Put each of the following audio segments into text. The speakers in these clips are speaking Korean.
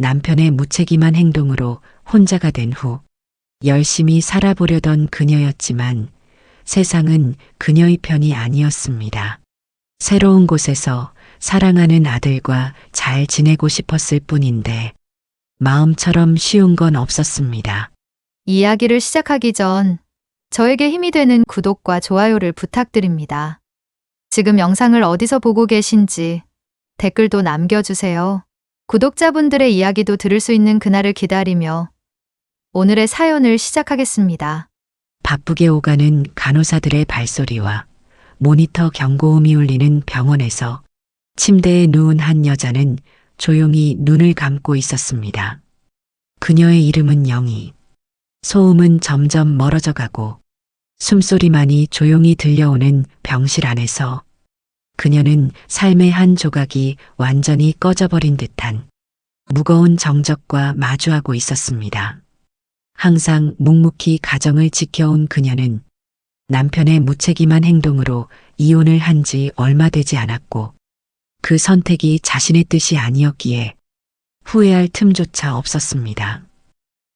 남편의 무책임한 행동으로 혼자가 된 후 열심히 살아보려던 그녀였지만 세상은 그녀의 편이 아니었습니다. 새로운 곳에서 사랑하는 아들과 잘 지내고 싶었을 뿐인데 마음처럼 쉬운 건 없었습니다. 이야기를 시작하기 전 저에게 힘이 되는 구독과 좋아요를 부탁드립니다. 지금 영상을 어디서 보고 계신지 댓글도 남겨주세요. 구독자분들의 이야기도 들을 수 있는 그날을 기다리며 오늘의 사연을 시작하겠습니다. 바쁘게 오가는 간호사들의 발소리와 모니터 경고음이 울리는 병원에서 침대에 누운 한 여자는 조용히 눈을 감고 있었습니다. 그녀의 이름은 영희. 소음은 점점 멀어져 가고 숨소리만이 조용히 들려오는 병실 안에서 그녀는 삶의 한 조각이 완전히 꺼져버린 듯한 무거운 정적과 마주하고 있었습니다. 항상 묵묵히 가정을 지켜온 그녀는 남편의 무책임한 행동으로 이혼을 한 지 얼마 되지 않았고 그 선택이 자신의 뜻이 아니었기에 후회할 틈조차 없었습니다.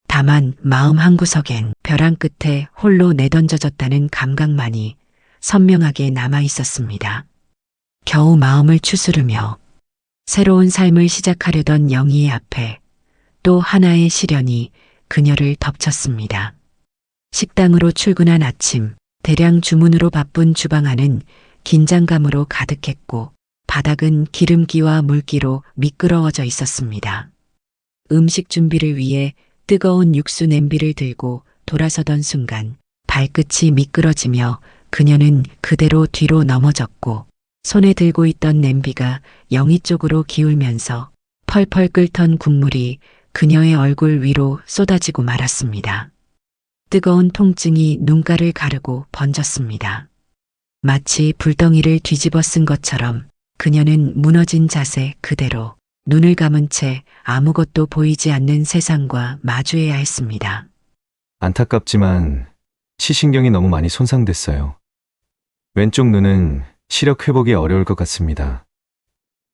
다만 마음 한구석엔 벼랑 끝에 홀로 내던져졌다는 감각만이 선명하게 남아 있었습니다. 겨우 마음을 추스르며 새로운 삶을 시작하려던 영희의 앞에 또 하나의 시련이 그녀를 덮쳤습니다. 식당으로 출근한 아침, 대량 주문으로 바쁜 주방 안은 긴장감으로 가득했고 바닥은 기름기와 물기로 미끄러워져 있었습니다. 음식 준비를 위해 뜨거운 육수 냄비를 들고 돌아서던 순간 발끝이 미끄러지며 그녀는 그대로 뒤로 넘어졌고 손에 들고 있던 냄비가 영희 쪽으로 기울면서 펄펄 끓던 국물이 그녀의 얼굴 위로 쏟아지고 말았습니다. 뜨거운 통증이 눈가를 가르고 번졌습니다. 마치 불덩이를 뒤집어 쓴 것처럼 그녀는 무너진 자세 그대로 눈을 감은 채 아무것도 보이지 않는 세상과 마주해야 했습니다. 안타깝지만 시신경이 너무 많이 손상됐어요. 왼쪽 눈은 시력 회복이 어려울 것 같습니다.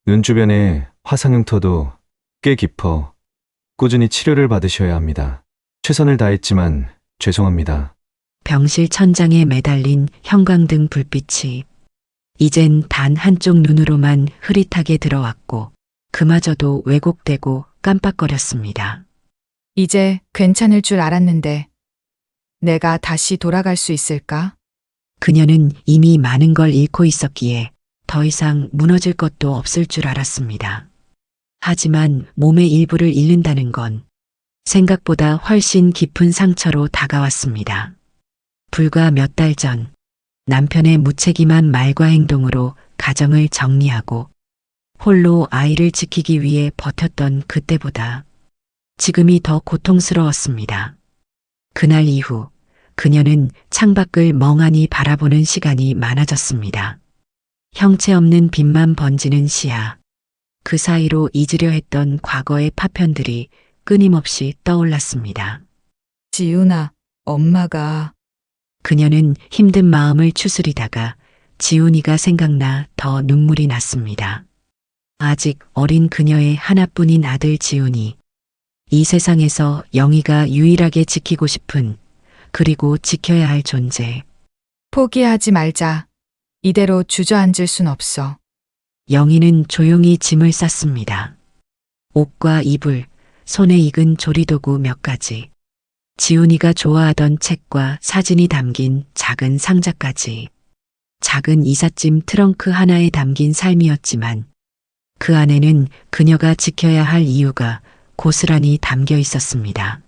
눈 주변에 화상 흉터도 꽤 깊어 꾸준히 치료를 받으셔야 합니다. 최선을 다했지만 죄송합니다. 병실 천장에 매달린 형광등 불빛이 이젠 단 한쪽 눈으로만 흐릿하게 들어왔고 그마저도 왜곡되고 깜빡거렸습니다. 이제 괜찮을 줄 알았는데 내가 다시 돌아갈 수 있을까? 그녀는 이미 많은 걸 잃고 있었기에 더 이상 무너질 것도 없을 줄 알았습니다. 하지만 몸의 일부를 잃는다는 건 생각보다 훨씬 깊은 상처로 다가왔습니다. 불과 몇 달 전 남편의 무책임한 말과 행동으로 가정을 정리하고 홀로 아이를 지키기 위해 버텼던 그때보다 지금이 더 고통스러웠습니다. 그날 이후 그녀는 창밖을 멍하니 바라보는 시간이 많아졌습니다. 형체 없는 빛만 번지는 시야. 그 사이로 잊으려 했던 과거의 파편들이 끊임없이 떠올랐습니다. 지훈아, 엄마가 그녀는 힘든 마음을 추스리다가 지훈이가 생각나 더 눈물이 났습니다. 아직 어린 그녀의 하나뿐인 아들 지훈이 이 세상에서 영희가 유일하게 지키고 싶은 그리고 지켜야 할 존재. 포기하지 말자. 이대로 주저앉을 순 없어. 영희는 조용히 짐을 쌌습니다. 옷과 이불, 손에 익은 조리도구 몇 가지, 지훈이가 좋아하던 책과 사진이 담긴 작은 상자까지. 작은 이삿짐 트렁크 하나에 담긴 삶이었지만 그 안에는 그녀가 지켜야 할 이유가 고스란히 담겨 있었습니다.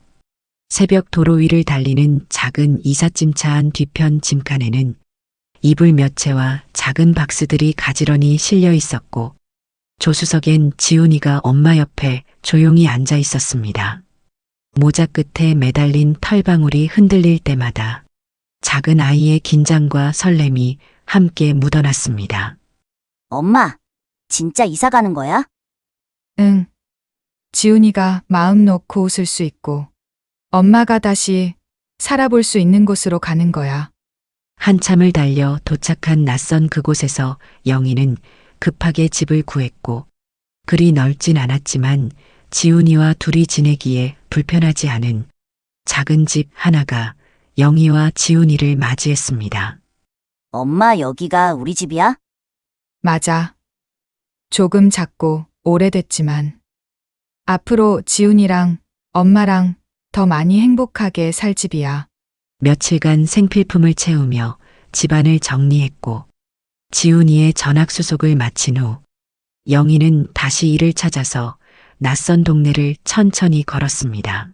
새벽 도로 위를 달리는 작은 이삿짐차 안 뒤편 짐칸에는 이불 몇 채와 작은 박스들이 가지런히 실려 있었고 조수석엔 지훈이가 엄마 옆에 조용히 앉아 있었습니다. 모자 끝에 매달린 털방울이 흔들릴 때마다 작은 아이의 긴장과 설렘이 함께 묻어났습니다. 엄마, 진짜 이사 가는 거야? 응. 지훈이가 마음 놓고 웃을 수 있고 엄마가 다시 살아볼 수 있는 곳으로 가는 거야. 한참을 달려 도착한 낯선 그곳에서 영희는 급하게 집을 구했고 그리 넓진 않았지만 지훈이와 둘이 지내기에 불편하지 않은 작은 집 하나가 영희와 지훈이를 맞이했습니다. 엄마, 여기가 우리 집이야? 맞아. 조금 작고 오래됐지만 앞으로 지훈이랑 엄마랑 더 많이 행복하게 살 집이야. 며칠간 생필품을 채우며 집안을 정리했고 지훈이의 전학수속을 마친 후 영희는 다시 일을 찾아서 낯선 동네를 천천히 걸었습니다.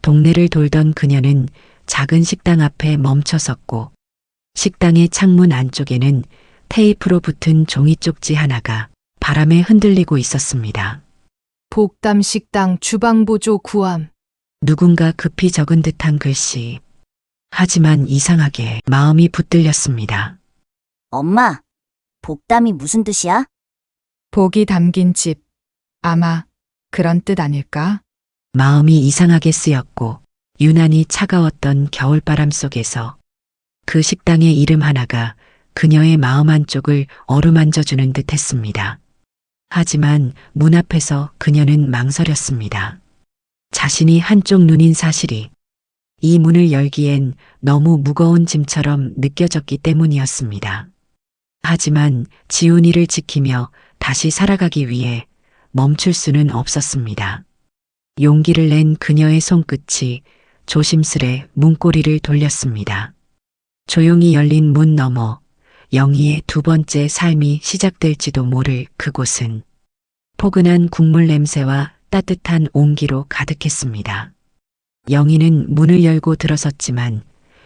동네를 돌던 그녀는 작은 식당 앞에 멈춰 섰고 식당의 창문 안쪽에는 테이프로 붙은 종이 쪽지 하나가 바람에 흔들리고 있었습니다. 복담 식당 주방보조 구함. 누군가 급히 적은 듯한 글씨. 하지만 이상하게 마음이 붙들렸습니다. 엄마, 복담이 무슨 뜻이야? 복이 담긴 집. 아마 그런 뜻 아닐까? 마음이 이상하게 쓰였고 유난히 차가웠던 겨울바람 속에서 그 식당의 이름 하나가 그녀의 마음 한쪽을 어루만져주는 듯 했습니다. 하지만 문 앞에서 그녀는 망설였습니다. 자신이 한쪽 눈인 사실이 이 문을 열기엔 너무 무거운 짐처럼 느껴졌기 때문이었습니다. 하지만 지훈이를 지키며 다시 살아가기 위해 멈출 수는 없었습니다. 용기를 낸 그녀의 손끝이 조심스레 문고리를 돌렸습니다. 조용히 열린 문 너머 영희의 두 번째 삶이 시작될지도 모를 그곳은 포근한 국물 냄새와 따뜻한 온기로 가득했습니다. 영희는 문을 열고 들어섰지만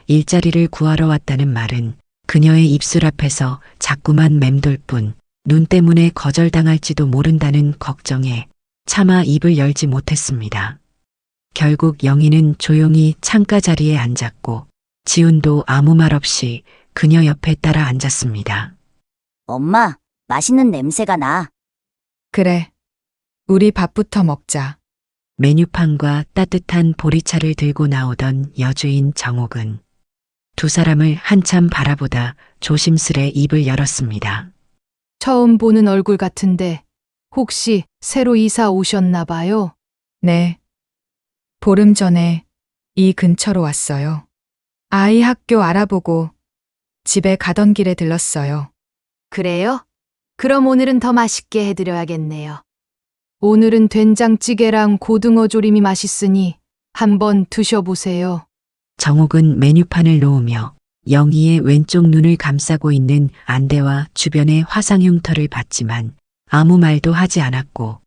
일자리를 구하러 왔다는 말은 그녀의 입술 앞에서 자꾸만 맴돌 뿐 눈 때문에 거절당할지도 모른다는 걱정에 차마 입을 열지 못했습니다. 결국 영희는 조용히 창가 자리에 앉았고 지훈도 아무 말 없이 그녀 옆에 따라 앉았습니다. 엄마, 맛있는 냄새가 나. 그래. 우리 밥부터 먹자. 메뉴판과 따뜻한 보리차를 들고 나오던 여주인 정옥은 두 사람을 한참 바라보다 조심스레 입을 열었습니다. 처음 보는 얼굴 같은데 혹시 새로 이사 오셨나 봐요? 네. 보름 전에 이 근처로 왔어요. 아이 학교 알아보고 집에 가던 길에 들렀어요. 그래요? 그럼 오늘은 더 맛있게 해드려야겠네요. 오늘은 된장찌개랑 고등어 조림이 맛있으니 한번 드셔보세요. 정옥은 메뉴판을 놓으며 영희의 왼쪽 눈을 감싸고 있는 안대와 주변의 화상 흉터를 봤지만 아무 말도 하지 않았고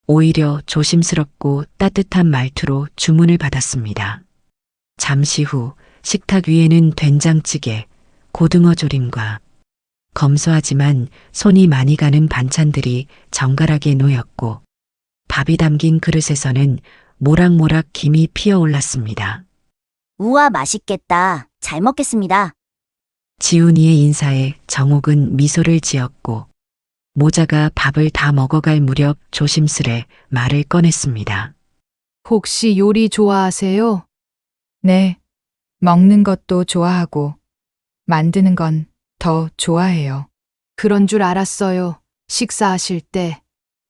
오히려 조심스럽고 따뜻한 말투로 주문을 받았습니다. 잠시 후 식탁 위에는 된장찌개, 고등어 조림과 검소하지만 손이 많이 가는 반찬들이 정갈하게 놓였고 밥이 담긴 그릇에서는 모락모락 김이 피어올랐습니다. 우와, 맛있겠다. 잘 먹겠습니다. 지훈이의 인사에 정옥은 미소를 지었고 모자가 밥을 다 먹어갈 무렵 조심스레 말을 꺼냈습니다. 혹시 요리 좋아하세요? 네. 먹는 것도 좋아하고 만드는 건 더 좋아해요. 그런 줄 알았어요. 식사하실 때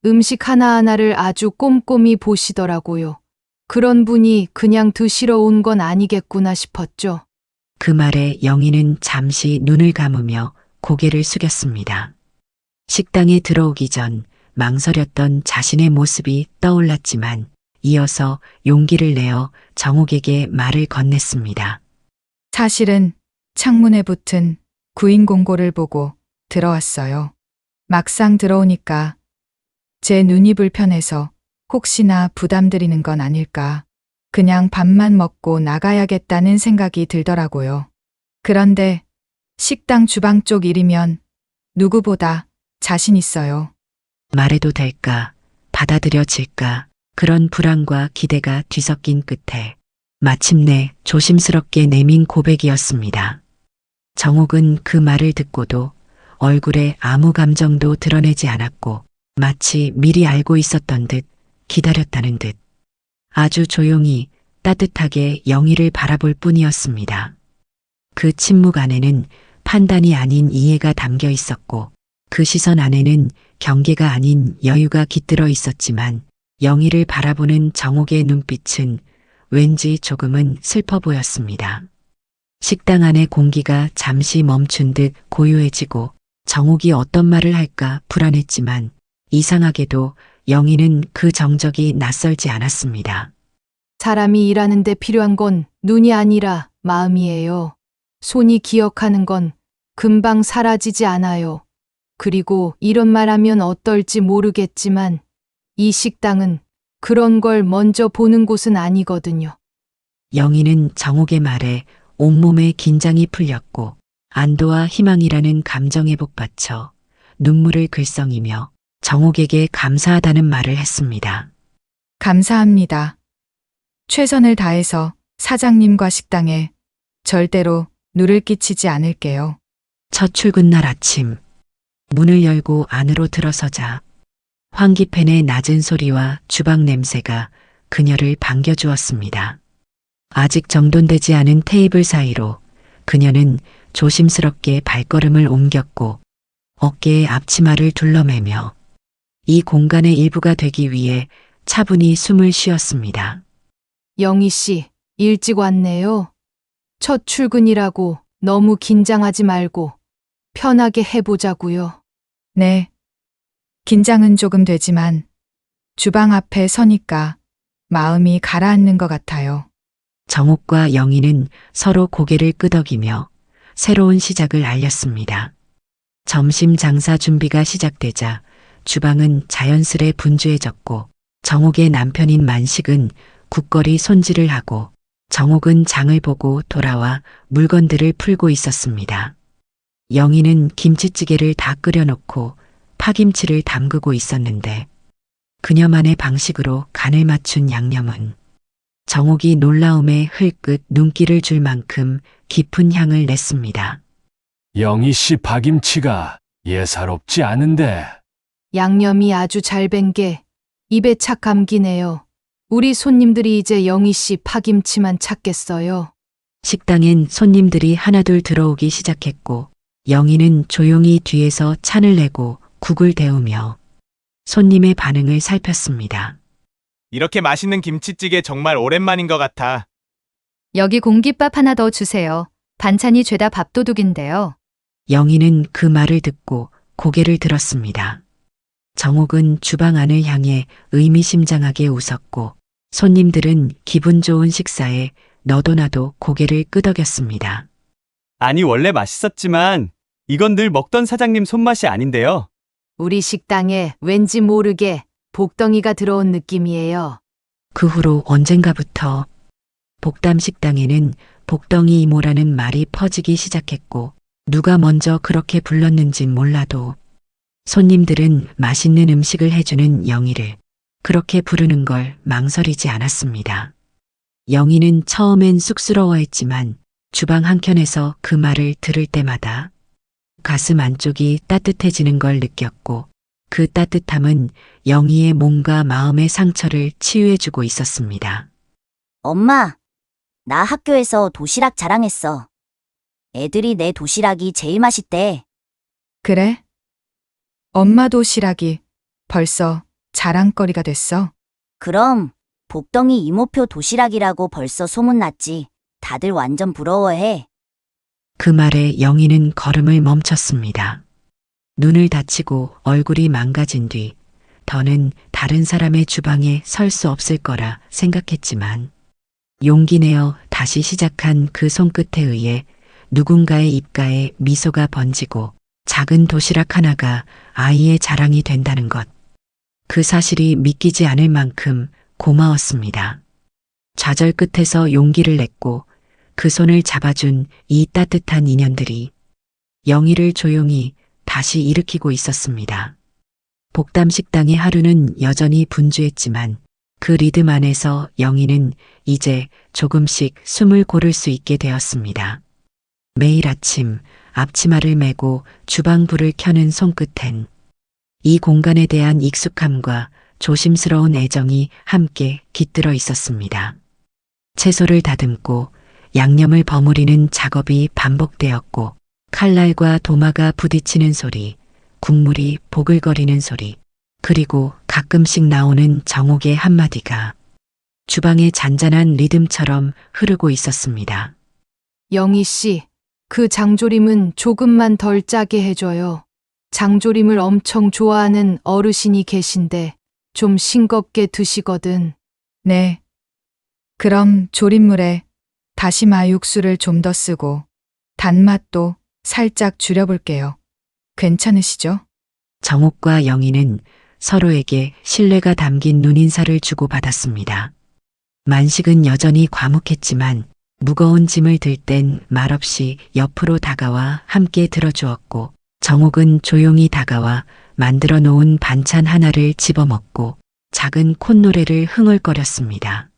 음식 하나하나를 아주 꼼꼼히 보시더라고요. 그런 분이 그냥 드시러 온 건 아니겠구나 싶었죠. 그 말에 영희는 잠시 눈을 감으며 고개를 숙였습니다. 식당에 들어오기 전 망설였던 자신의 모습이 떠올랐지만 이어서 용기를 내어 정옥에게 말을 건넸습니다. 사실은 창문에 붙은 구인 공고를 보고 들어왔어요. 막상 들어오니까 제 눈이 불편해서 혹시나 부담드리는 건 아닐까. 그냥 밥만 먹고 나가야겠다는 생각이 들더라고요. 그런데 식당 주방 쪽 일이면 누구보다 자신 있어요. 말해도 될까, 받아들여질까, 그런 불안과 기대가 뒤섞인 끝에 마침내 조심스럽게 내민 고백이었습니다. 정옥은 그 말을 듣고도 얼굴에 아무 감정도 드러내지 않았고 마치 미리 알고 있었던 듯 기다렸다는 듯 아주 조용히 따뜻하게 영희를 바라볼 뿐이었습니다. 그 침묵 안에는 판단이 아닌 이해가 담겨 있었고 그 시선 안에는 경계가 아닌 여유가 깃들어 있었지만 영희를 바라보는 정옥의 눈빛은 왠지 조금은 슬퍼 보였습니다. 식당 안의 공기가 잠시 멈춘 듯 고요해지고 정옥이 어떤 말을 할까 불안했지만 이상하게도 영희는 그 정적이 낯설지 않았습니다. 사람이 일하는데 필요한 건 눈이 아니라 마음이에요. 손이 기억하는 건 금방 사라지지 않아요. 그리고 이런 말 하면 어떨지 모르겠지만 이 식당은 그런 걸 먼저 보는 곳은 아니거든요. 영희는 정옥의 말에 온몸에 긴장이 풀렸고 안도와 희망이라는 감정에 복받쳐 눈물을 글썽이며 정옥에게 감사하다는 말을 했습니다. 감사합니다. 최선을 다해서 사장님과 식당에 절대로 누를 끼치지 않을게요. 첫 출근 날 아침 문을 열고 안으로 들어서자 환기팬의 낮은 소리와 주방 냄새가 그녀를 반겨주었습니다. 아직 정돈되지 않은 테이블 사이로 그녀는 조심스럽게 발걸음을 옮겼고 어깨에 앞치마를 둘러매며 이 공간의 일부가 되기 위해 차분히 숨을 쉬었습니다. 영희 씨, 일찍 왔네요. 첫 출근이라고 너무 긴장하지 말고 편하게 해보자고요. 네. 긴장은 조금 되지만 주방 앞에 서니까 마음이 가라앉는 것 같아요. 정옥과 영희는 서로 고개를 끄덕이며 새로운 시작을 알렸습니다. 점심 장사 준비가 시작되자 주방은 자연스레 분주해졌고 정옥의 남편인 만식은 국거리 손질을 하고 정옥은 장을 보고 돌아와 물건들을 풀고 있었습니다. 영희는 김치찌개를 다 끓여놓고 파김치를 담그고 있었는데 그녀만의 방식으로 간을 맞춘 양념은 정옥이 놀라움에 흘끗 눈길을 줄 만큼 깊은 향을 냈습니다. 영희 씨 파김치가 예사롭지 않은데. 양념이 아주 잘 밴 게 입에 착 감기네요. 우리 손님들이 이제 영희 씨 파김치만 찾겠어요. 식당엔 손님들이 하나둘 들어오기 시작했고 영희는 조용히 뒤에서 찬을 내고 국을 데우며 손님의 반응을 살폈습니다. 이렇게 맛있는 김치찌개 정말 오랜만인 것 같아. 여기 공깃밥 하나 더 주세요. 반찬이 죄다 밥도둑인데요. 영희는 그 말을 듣고 고개를 들었습니다. 정옥은 주방 안을 향해 의미심장하게 웃었고 손님들은 기분 좋은 식사에 너도 나도 고개를 끄덕였습니다. 아니, 원래 맛있었지만 이건 늘 먹던 사장님 손맛이 아닌데요. 우리 식당에 왠지 모르게 복덩이가 들어온 느낌이에요. 그 후로 언젠가부터 복담 식당에는 복덩이 이모라는 말이 퍼지기 시작했고 누가 먼저 그렇게 불렀는진 몰라도 손님들은 맛있는 음식을 해주는 영희를 그렇게 부르는 걸 망설이지 않았습니다. 영희는 처음엔 쑥스러워했지만 주방 한켠에서 그 말을 들을 때마다 가슴 안쪽이 따뜻해지는 걸 느꼈고 그 따뜻함은 영희의 몸과 마음의 상처를 치유해주고 있었습니다. 엄마, 나 학교에서 도시락 자랑했어. 애들이 내 도시락이 제일 맛있대. 그래? 엄마 도시락이 벌써 자랑거리가 됐어. 그럼 복덩이 이모표 도시락이라고 벌써 소문났지. 다들 완전 부러워해. 그 말에 영희는 걸음을 멈췄습니다. 눈을 다치고 얼굴이 망가진 뒤 더는 다른 사람의 주방에 설 수 없을 거라 생각했지만 용기 내어 다시 시작한 그 손끝에 의해 누군가의 입가에 미소가 번지고 작은 도시락 하나가 아이의 자랑이 된다는 것. 그 사실이 믿기지 않을 만큼 고마웠습니다. 좌절 끝에서 용기를 냈고 그 손을 잡아준 이 따뜻한 인연들이 영희를 조용히 다시 일으키고 있었습니다. 복담 식당의 하루는 여전히 분주했지만 그 리듬 안에서 영희는 이제 조금씩 숨을 고를 수 있게 되었습니다. 매일 아침 앞치마를 메고 주방 불을 켜는 손끝엔 이 공간에 대한 익숙함과 조심스러운 애정이 함께 깃들어 있었습니다. 채소를 다듬고 양념을 버무리는 작업이 반복되었고 칼날과 도마가 부딪히는 소리, 국물이 보글거리는 소리, 그리고 가끔씩 나오는 정옥의 한마디가 주방의 잔잔한 리듬처럼 흐르고 있었습니다. 영희 씨, 그 장조림은 조금만 덜 짜게 해줘요. 장조림을 엄청 좋아하는 어르신이 계신데 좀 싱겁게 드시거든. 네. 그럼 조림물에 다시마 육수를 좀 더 쓰고 단맛도 살짝 줄여볼게요. 괜찮으시죠? 정옥과 영희는 서로에게 신뢰가 담긴 눈인사를 주고받았습니다. 만식은 여전히 과묵했지만 무거운 짐을 들 땐 말없이 옆으로 다가와 함께 들어주었고, 정옥은 조용히 다가와 만들어 놓은 반찬 하나를 집어먹고 작은 콧노래를 흥얼거렸습니다.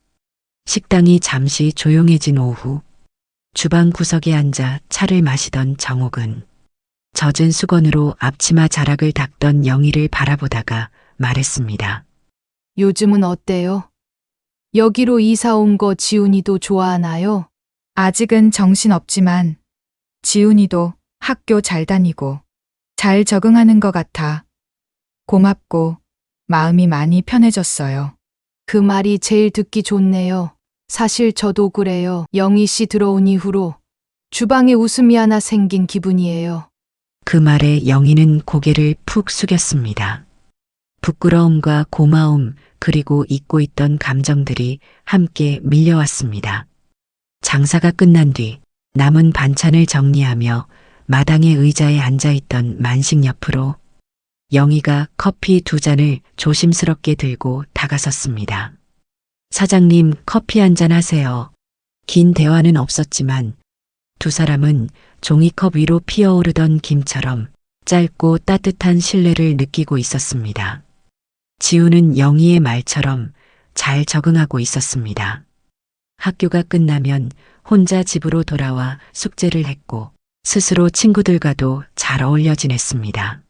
식당이 잠시 조용해진 오후, 주방 구석에 앉아 차를 마시던 정옥은 젖은 수건으로 앞치마 자락을 닦던 영희를 바라보다가 말했습니다. 요즘은 어때요? 여기로 이사 온 거 지훈이도 좋아하나요? 아직은 정신없지만 지훈이도 학교 잘 다니고 잘 적응하는 것 같아 고맙고 마음이 많이 편해졌어요. 그 말이 제일 듣기 좋네요. 사실 저도 그래요. 영희 씨 들어온 이후로 주방에 웃음이 하나 생긴 기분이에요. 그 말에 영희는 고개를 푹 숙였습니다. 부끄러움과 고마움 그리고 잊고 있던 감정들이 함께 밀려왔습니다. 장사가 끝난 뒤 남은 반찬을 정리하며 마당의 의자에 앉아있던 만식 옆으로 영희가 커피 2잔을 조심스럽게 들고 다가섰습니다. 사장님, 커피 한잔 하세요. 긴 대화는 없었지만 두 사람은 종이컵 위로 피어오르던 김처럼 짧고 따뜻한 신뢰를 느끼고 있었습니다. 지우는 영희의 말처럼 잘 적응하고 있었습니다. 학교가 끝나면 혼자 집으로 돌아와 숙제를 했고 스스로 친구들과도 잘 어울려 지냈습니다.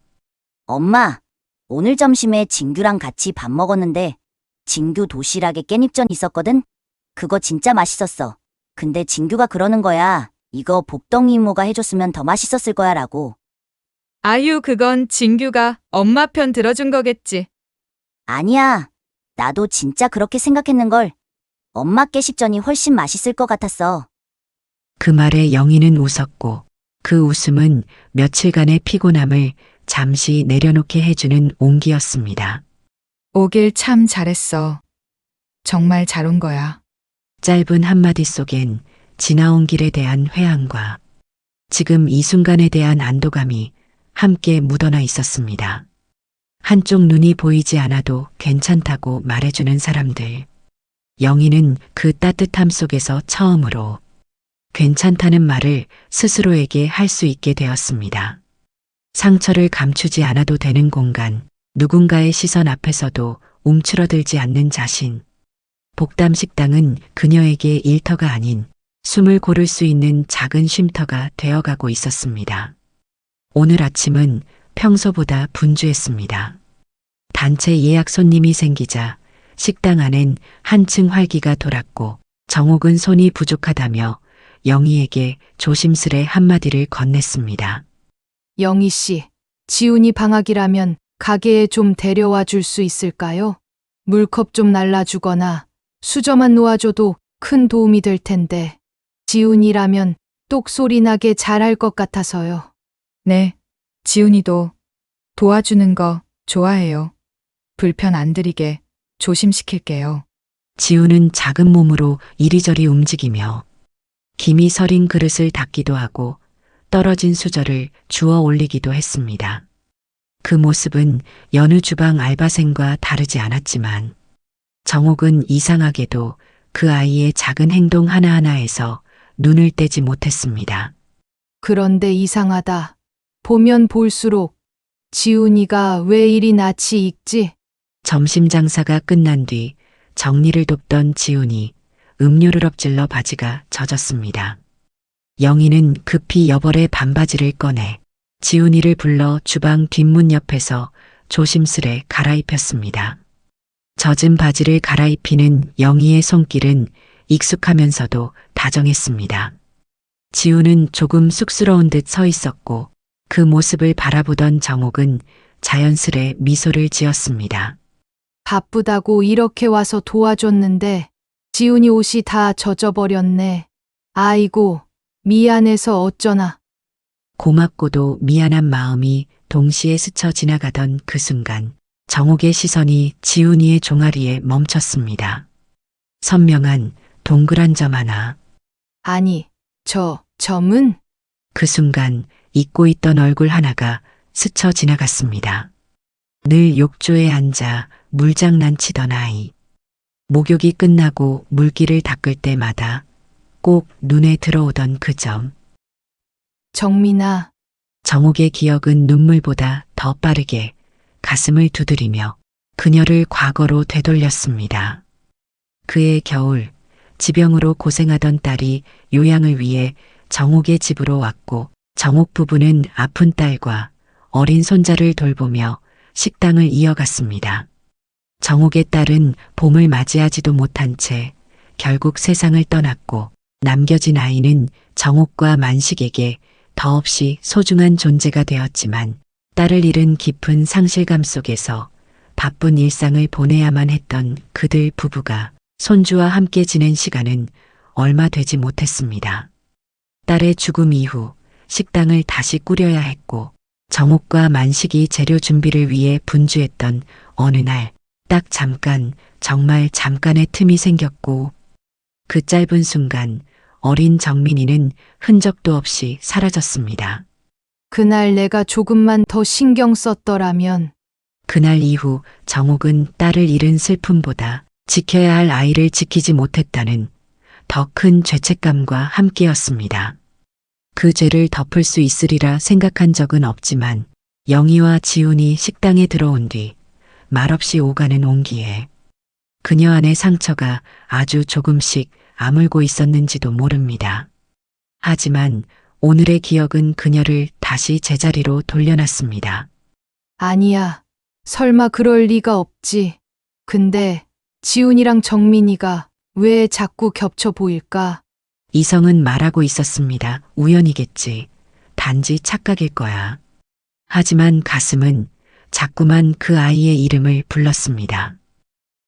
엄마, 오늘 점심에 진규랑 같이 밥 먹었는데 진규 도시락에 깻잎전 있었거든? 그거 진짜 맛있었어. 근데 진규가 그러는 거야. 이거 복덩이 이모가 해줬으면 더 맛있었을 거야 라고. 아유, 그건 진규가 엄마 편 들어준 거겠지. 아니야. 나도 진짜 그렇게 생각했는걸. 엄마 깨식전이 훨씬 맛있을 것 같았어. 그 말에 영희는 웃었고 그 웃음은 며칠간의 피곤함을 잠시 내려놓게 해주는 온기였습니다. 오길 참 잘했어. 정말 잘 온 거야. 짧은 한마디 속엔 지나온 길에 대한 회한과 지금 이 순간에 대한 안도감이 함께 묻어나 있었습니다. 한쪽 눈이 보이지 않아도 괜찮다고 말해주는 사람들. 영희는 그 따뜻함 속에서 처음으로 괜찮다는 말을 스스로에게 할 수 있게 되었습니다. 상처를 감추지 않아도 되는 공간, 누군가의 시선 앞에서도 움츠러들지 않는 자신. 복담 식당은 그녀에게 일터가 아닌 숨을 고를 수 있는 작은 쉼터가 되어가고 있었습니다. 오늘 아침은 평소보다 분주했습니다. 단체 예약 손님이 생기자 식당 안엔 한층 활기가 돌았고 정옥은 손이 부족하다며 영희에게 조심스레 한마디를 건넸습니다. 영희 씨, 지훈이 방학이라면 가게에 좀 데려와 줄 수 있을까요? 물컵 좀 날라주거나 수저만 놓아줘도 큰 도움이 될 텐데. 지훈이라면 똑소리 나게 잘할 것 같아서요. 네, 지훈이도 도와주는 거 좋아해요. 불편 안 드리게 조심시킬게요. 지우는 작은 몸으로 이리저리 움직이며 김이 서린 그릇을 닦기도 하고 떨어진 수저를 주워 올리기도 했습니다. 그 모습은 여느 주방 알바생과 다르지 않았지만 정옥은 이상하게도 그 아이의 작은 행동 하나하나에서 눈을 떼지 못했습니다. 그런데 이상하다. 보면 볼수록 지훈이가 왜 이리 낯이 익지? 점심 장사가 끝난 뒤 정리를 돕던 지훈이 음료를 엎질러 바지가 젖었습니다. 영희는 급히 여벌의 반바지를 꺼내 지훈이를 불러 주방 뒷문 옆에서 조심스레 갈아입혔습니다. 젖은 바지를 갈아입히는 영희의 손길은 익숙하면서도 다정했습니다. 지훈은 조금 쑥스러운 듯 서 있었고 그 모습을 바라보던 정옥은 자연스레 미소를 지었습니다. 바쁘다고 이렇게 와서 도와줬는데 지훈이 옷이 다 젖어버렸네. 아이고, 미안해서 어쩌나. 고맙고도 미안한 마음이 동시에 스쳐 지나가던 그 순간 정옥의 시선이 지훈이의 종아리에 멈췄습니다. 선명한 동그란 점 하나. 아니, 점은? 그 순간 잊고 있던 얼굴 하나가 스쳐 지나갔습니다. 늘 욕조에 앉아 물장난치던 아이. 목욕이 끝나고 물기를 닦을 때마다 꼭 눈에 들어오던 그 점. 정민아, 정옥의 기억은 눈물보다 더 빠르게 가슴을 두드리며 그녀를 과거로 되돌렸습니다. 그의 겨울, 지병으로 고생하던 딸이 요양을 위해 정옥의 집으로 왔고 정옥 부부는 아픈 딸과 어린 손자를 돌보며 식당을 이어갔습니다. 정옥의 딸은 봄을 맞이하지도 못한 채 결국 세상을 떠났고 남겨진 아이는 정옥과 만식에게 더없이 소중한 존재가 되었지만 딸을 잃은 깊은 상실감 속에서 바쁜 일상을 보내야만 했던 그들 부부가 손주와 함께 지낸 시간은 얼마 되지 못했습니다. 딸의 죽음 이후 식당을 다시 꾸려야 했고 정옥과 만식이 재료 준비를 위해 분주했던 어느 날 딱 잠깐, 정말 잠깐의 틈이 생겼고 그 짧은 순간 어린 정민이는 흔적도 없이 사라졌습니다. 그날 내가 조금만 더 신경 썼더라면. 그날 이후 정옥은 딸을 잃은 슬픔보다 지켜야 할 아이를 지키지 못했다는 더 큰 죄책감과 함께였습니다. 그 죄를 덮을 수 있으리라 생각한 적은 없지만 영희와 지훈이 식당에 들어온 뒤 말없이 오가는 온기에 그녀 안의 상처가 아주 조금씩 아물고 있었는지도 모릅니다. 하지만 오늘의 기억은 그녀를 다시 제자리로 돌려놨습니다. 아니야. 설마 그럴 리가 없지. 근데 지훈이랑 정민이가 왜 자꾸 겹쳐 보일까? 이성은 말하고 있었습니다. 우연이겠지. 단지 착각일 거야. 하지만 가슴은 자꾸만 그 아이의 이름을 불렀습니다.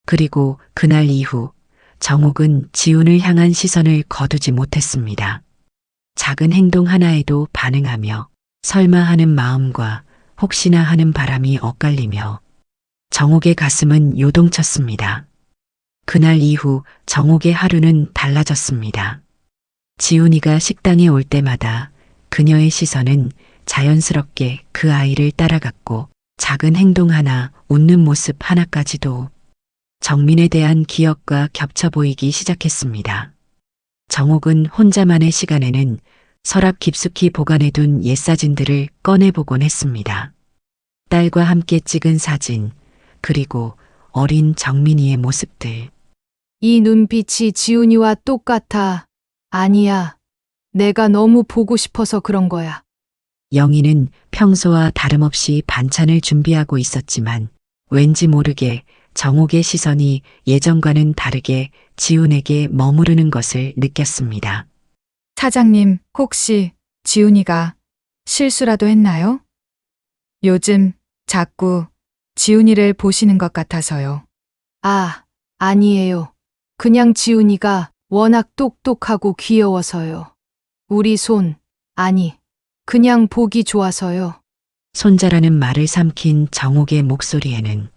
그리고 그날 이후 정옥은 지훈을 향한 시선을 거두지 못했습니다. 작은 행동 하나에도 반응하며 설마 하는 마음과 혹시나 하는 바람이 엇갈리며 정옥의 가슴은 요동쳤습니다. 그날 이후 정옥의 하루는 달라졌습니다. 지훈이가 식당에 올 때마다 그녀의 시선은 자연스럽게 그 아이를 따라갔고 작은 행동 하나, 웃는 모습 하나까지도 정민에 대한 기억과 겹쳐 보이기 시작했습니다. 정옥은 혼자만의 시간에는 서랍 깊숙이 보관해둔 옛 사진들을 꺼내보곤 했습니다. 딸과 함께 찍은 사진, 그리고 어린 정민이의 모습들. 이 눈빛이 지훈이와 똑같아. 아니야. 내가 너무 보고 싶어서 그런 거야. 영희는 평소와 다름없이 반찬을 준비하고 있었지만 왠지 모르게 정옥의 시선이 예전과는 다르게 지훈에게 머무르는 것을 느꼈습니다. 사장님, 혹시 지훈이가 실수라도 했나요? 요즘 자꾸 지훈이를 보시는 것 같아서요. 아, 아니에요. 그냥 지훈이가 워낙 똑똑하고 귀여워서요. 우리 아니, 그냥 보기 좋아서요. 손자라는 말을 삼킨 정옥의 목소리에는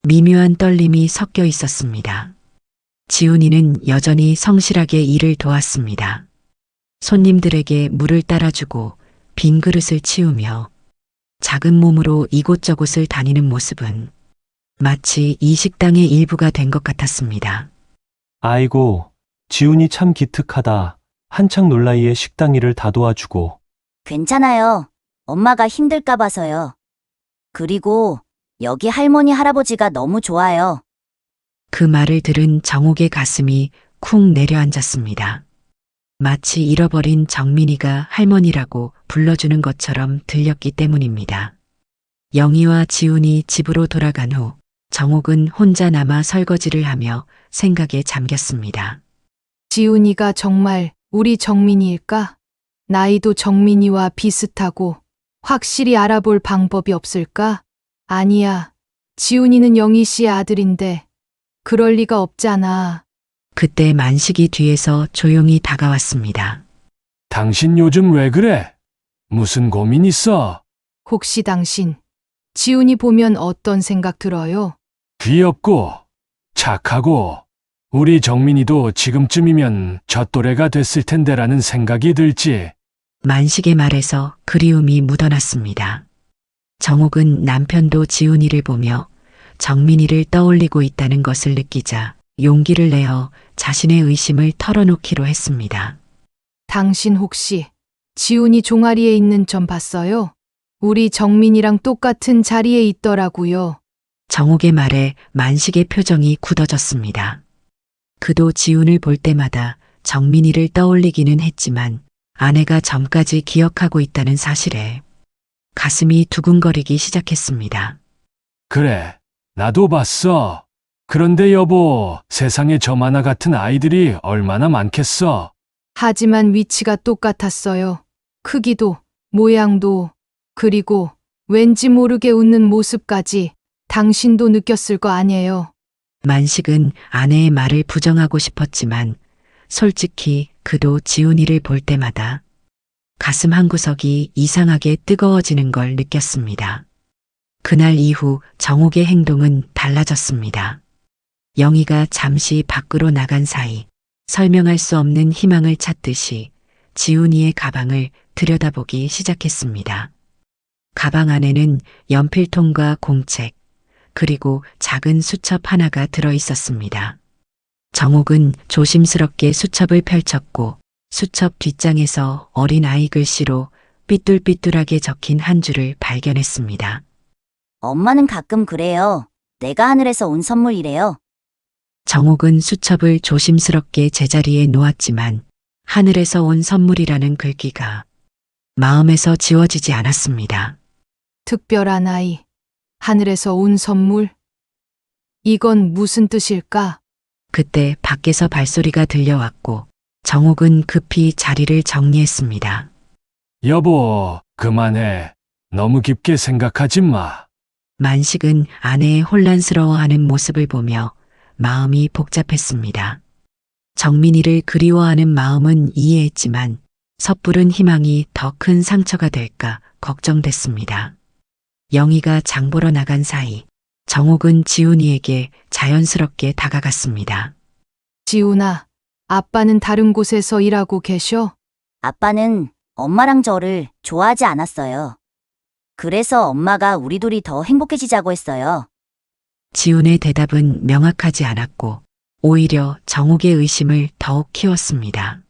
미묘한 떨림이 섞여 있었습니다. 지훈이는 여전히 성실하게 일을 도왔습니다. 손님들에게 물을 따라주고 빈 그릇을 치우며 작은 몸으로 이곳저곳을 다니는 모습은 마치 이 식당의 일부가 된 것 같았습니다. 아이고, 지훈이 참 기특하다. 한창 놀라이에 식당 일을 다 도와주고. 괜찮아요. 엄마가 힘들까 봐서요. 그리고 여기 할머니 할아버지가 너무 좋아요. 그 말을 들은 정옥의 가슴이 쿵 내려앉았습니다. 마치 잃어버린 정민이가 할머니라고 불러주는 것처럼 들렸기 때문입니다. 영희와 지훈이 집으로 돌아간 후 정옥은 혼자 남아 설거지를 하며 생각에 잠겼습니다. 지훈이가 정말 우리 정민이일까? 나이도 정민이와 비슷하고 확실히 알아볼 방법이 없을까? 아니야. 지훈이는 영희 씨의 아들인데 그럴 리가 없잖아. 그때 만식이 뒤에서 조용히 다가왔습니다. 당신 요즘 왜 그래? 무슨 고민 있어? 혹시 당신 지훈이 보면 어떤 생각 들어요? 귀엽고 착하고 우리 정민이도 지금쯤이면 저 또래가 됐을 텐데라는 생각이 들지. 만식의 말에서 그리움이 묻어났습니다. 정옥은 남편도 지훈이를 보며 정민이를 떠올리고 있다는 것을 느끼자 용기를 내어 자신의 의심을 털어놓기로 했습니다. 당신 혹시 지훈이 종아리에 있는 점 봤어요? 우리 정민이랑 똑같은 자리에 있더라고요. 정옥의 말에 만식의 표정이 굳어졌습니다. 그도 지훈을 볼 때마다 정민이를 떠올리기는 했지만 아내가 점까지 기억하고 있다는 사실에 가슴이 두근거리기 시작했습니다. 그래, 나도 봤어. 그런데 여보, 세상에 점 하나 같은 아이들이 얼마나 많겠어. 하지만 위치가 똑같았어요. 크기도, 모양도, 그리고 왠지 모르게 웃는 모습까지 당신도 느꼈을 거 아니에요. 만식은 아내의 말을 부정하고 싶었지만 솔직히 그도 지훈이를 볼 때마다 가슴 한구석이 이상하게 뜨거워지는 걸 느꼈습니다. 그날 이후 정옥의 행동은 달라졌습니다. 영희가 잠시 밖으로 나간 사이 설명할 수 없는 희망을 찾듯이 지훈이의 가방을 들여다보기 시작했습니다. 가방 안에는 연필통과 공책, 그리고 작은 수첩 하나가 들어 있었습니다. 정옥은 조심스럽게 수첩을 펼쳤고 수첩 뒷장에서 어린 아이 글씨로 삐뚤삐뚤하게 적힌 한 줄을 발견했습니다. 엄마는 가끔 그래요. 내가 하늘에서 온 선물이래요. 정옥은 수첩을 조심스럽게 제자리에 놓았지만 하늘에서 온 선물이라는 글귀가 마음에서 지워지지 않았습니다. 특별한 아이, 하늘에서 온 선물. 이건 무슨 뜻일까? 그때 밖에서 발소리가 들려왔고 정옥은 급히 자리를 정리했습니다. 여보, 그만해. 너무 깊게 생각하지 마. 만식은 아내의 혼란스러워하는 모습을 보며 마음이 복잡했습니다. 정민이를 그리워하는 마음은 이해했지만 섣부른 희망이 더 큰 상처가 될까 걱정됐습니다. 영희가 장보러 나간 사이 정옥은 지훈이에게 자연스럽게 다가갔습니다. 지훈아, 아빠는 다른 곳에서 일하고 계셔? 아빠는 엄마랑 저를 좋아하지 않았어요. 그래서 엄마가 우리 둘이 더 행복해지자고 했어요. 지훈의 대답은 명확하지 않았고 오히려 정옥의 의심을 더욱 키웠습니다.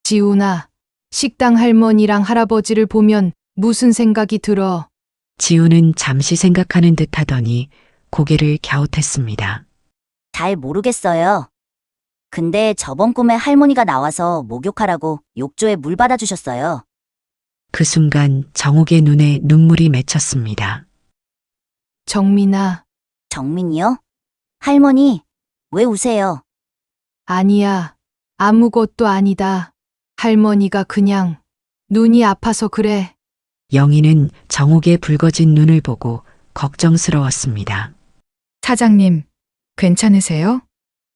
지훈아, 식당 할머니랑 할아버지를 보면 무슨 생각이 들어? 지훈은 잠시 생각하는 듯 하더니 고개를 갸웃했습니다. 잘 모르겠어요. 근데 저번 꿈에 할머니가 나와서 목욕하라고 욕조에 물 받아주셨어요. 그 순간 정옥의 눈에 눈물이 맺혔습니다. 정민아, 정민이요? 할머니, 왜 우세요? 아니야. 아무것도 아니다. 할머니가 그냥 눈이 아파서 그래. 영희는 정옥의 붉어진 눈을 보고 걱정스러웠습니다. 사장님, 괜찮으세요?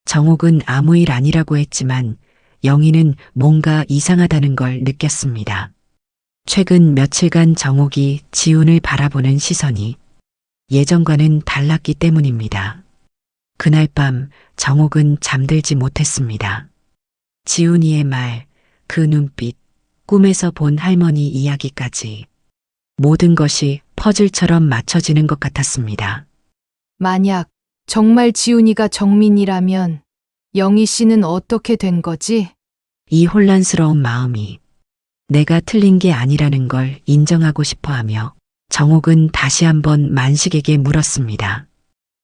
정옥은 아무 일 아니라고 했지만 영희는 뭔가 이상하다는 걸 느꼈습니다. 최근 며칠간 정옥이 지훈을 바라보는 시선이 예전과는 달랐기 때문입니다. 그날 밤 정옥은 잠들지 못했습니다. 지훈이의 말, 그 눈빛, 꿈에서 본 할머니 이야기까지 모든 것이 퍼즐처럼 맞춰지는 것 같았습니다. 만약 정말 지훈이가 정민이라면 영희 씨는 어떻게 된 거지? 이 혼란스러운 마음이 내가 틀린 게 아니라는 걸 인정하고 싶어 하며 정옥은 다시 한번 만식에게 물었습니다.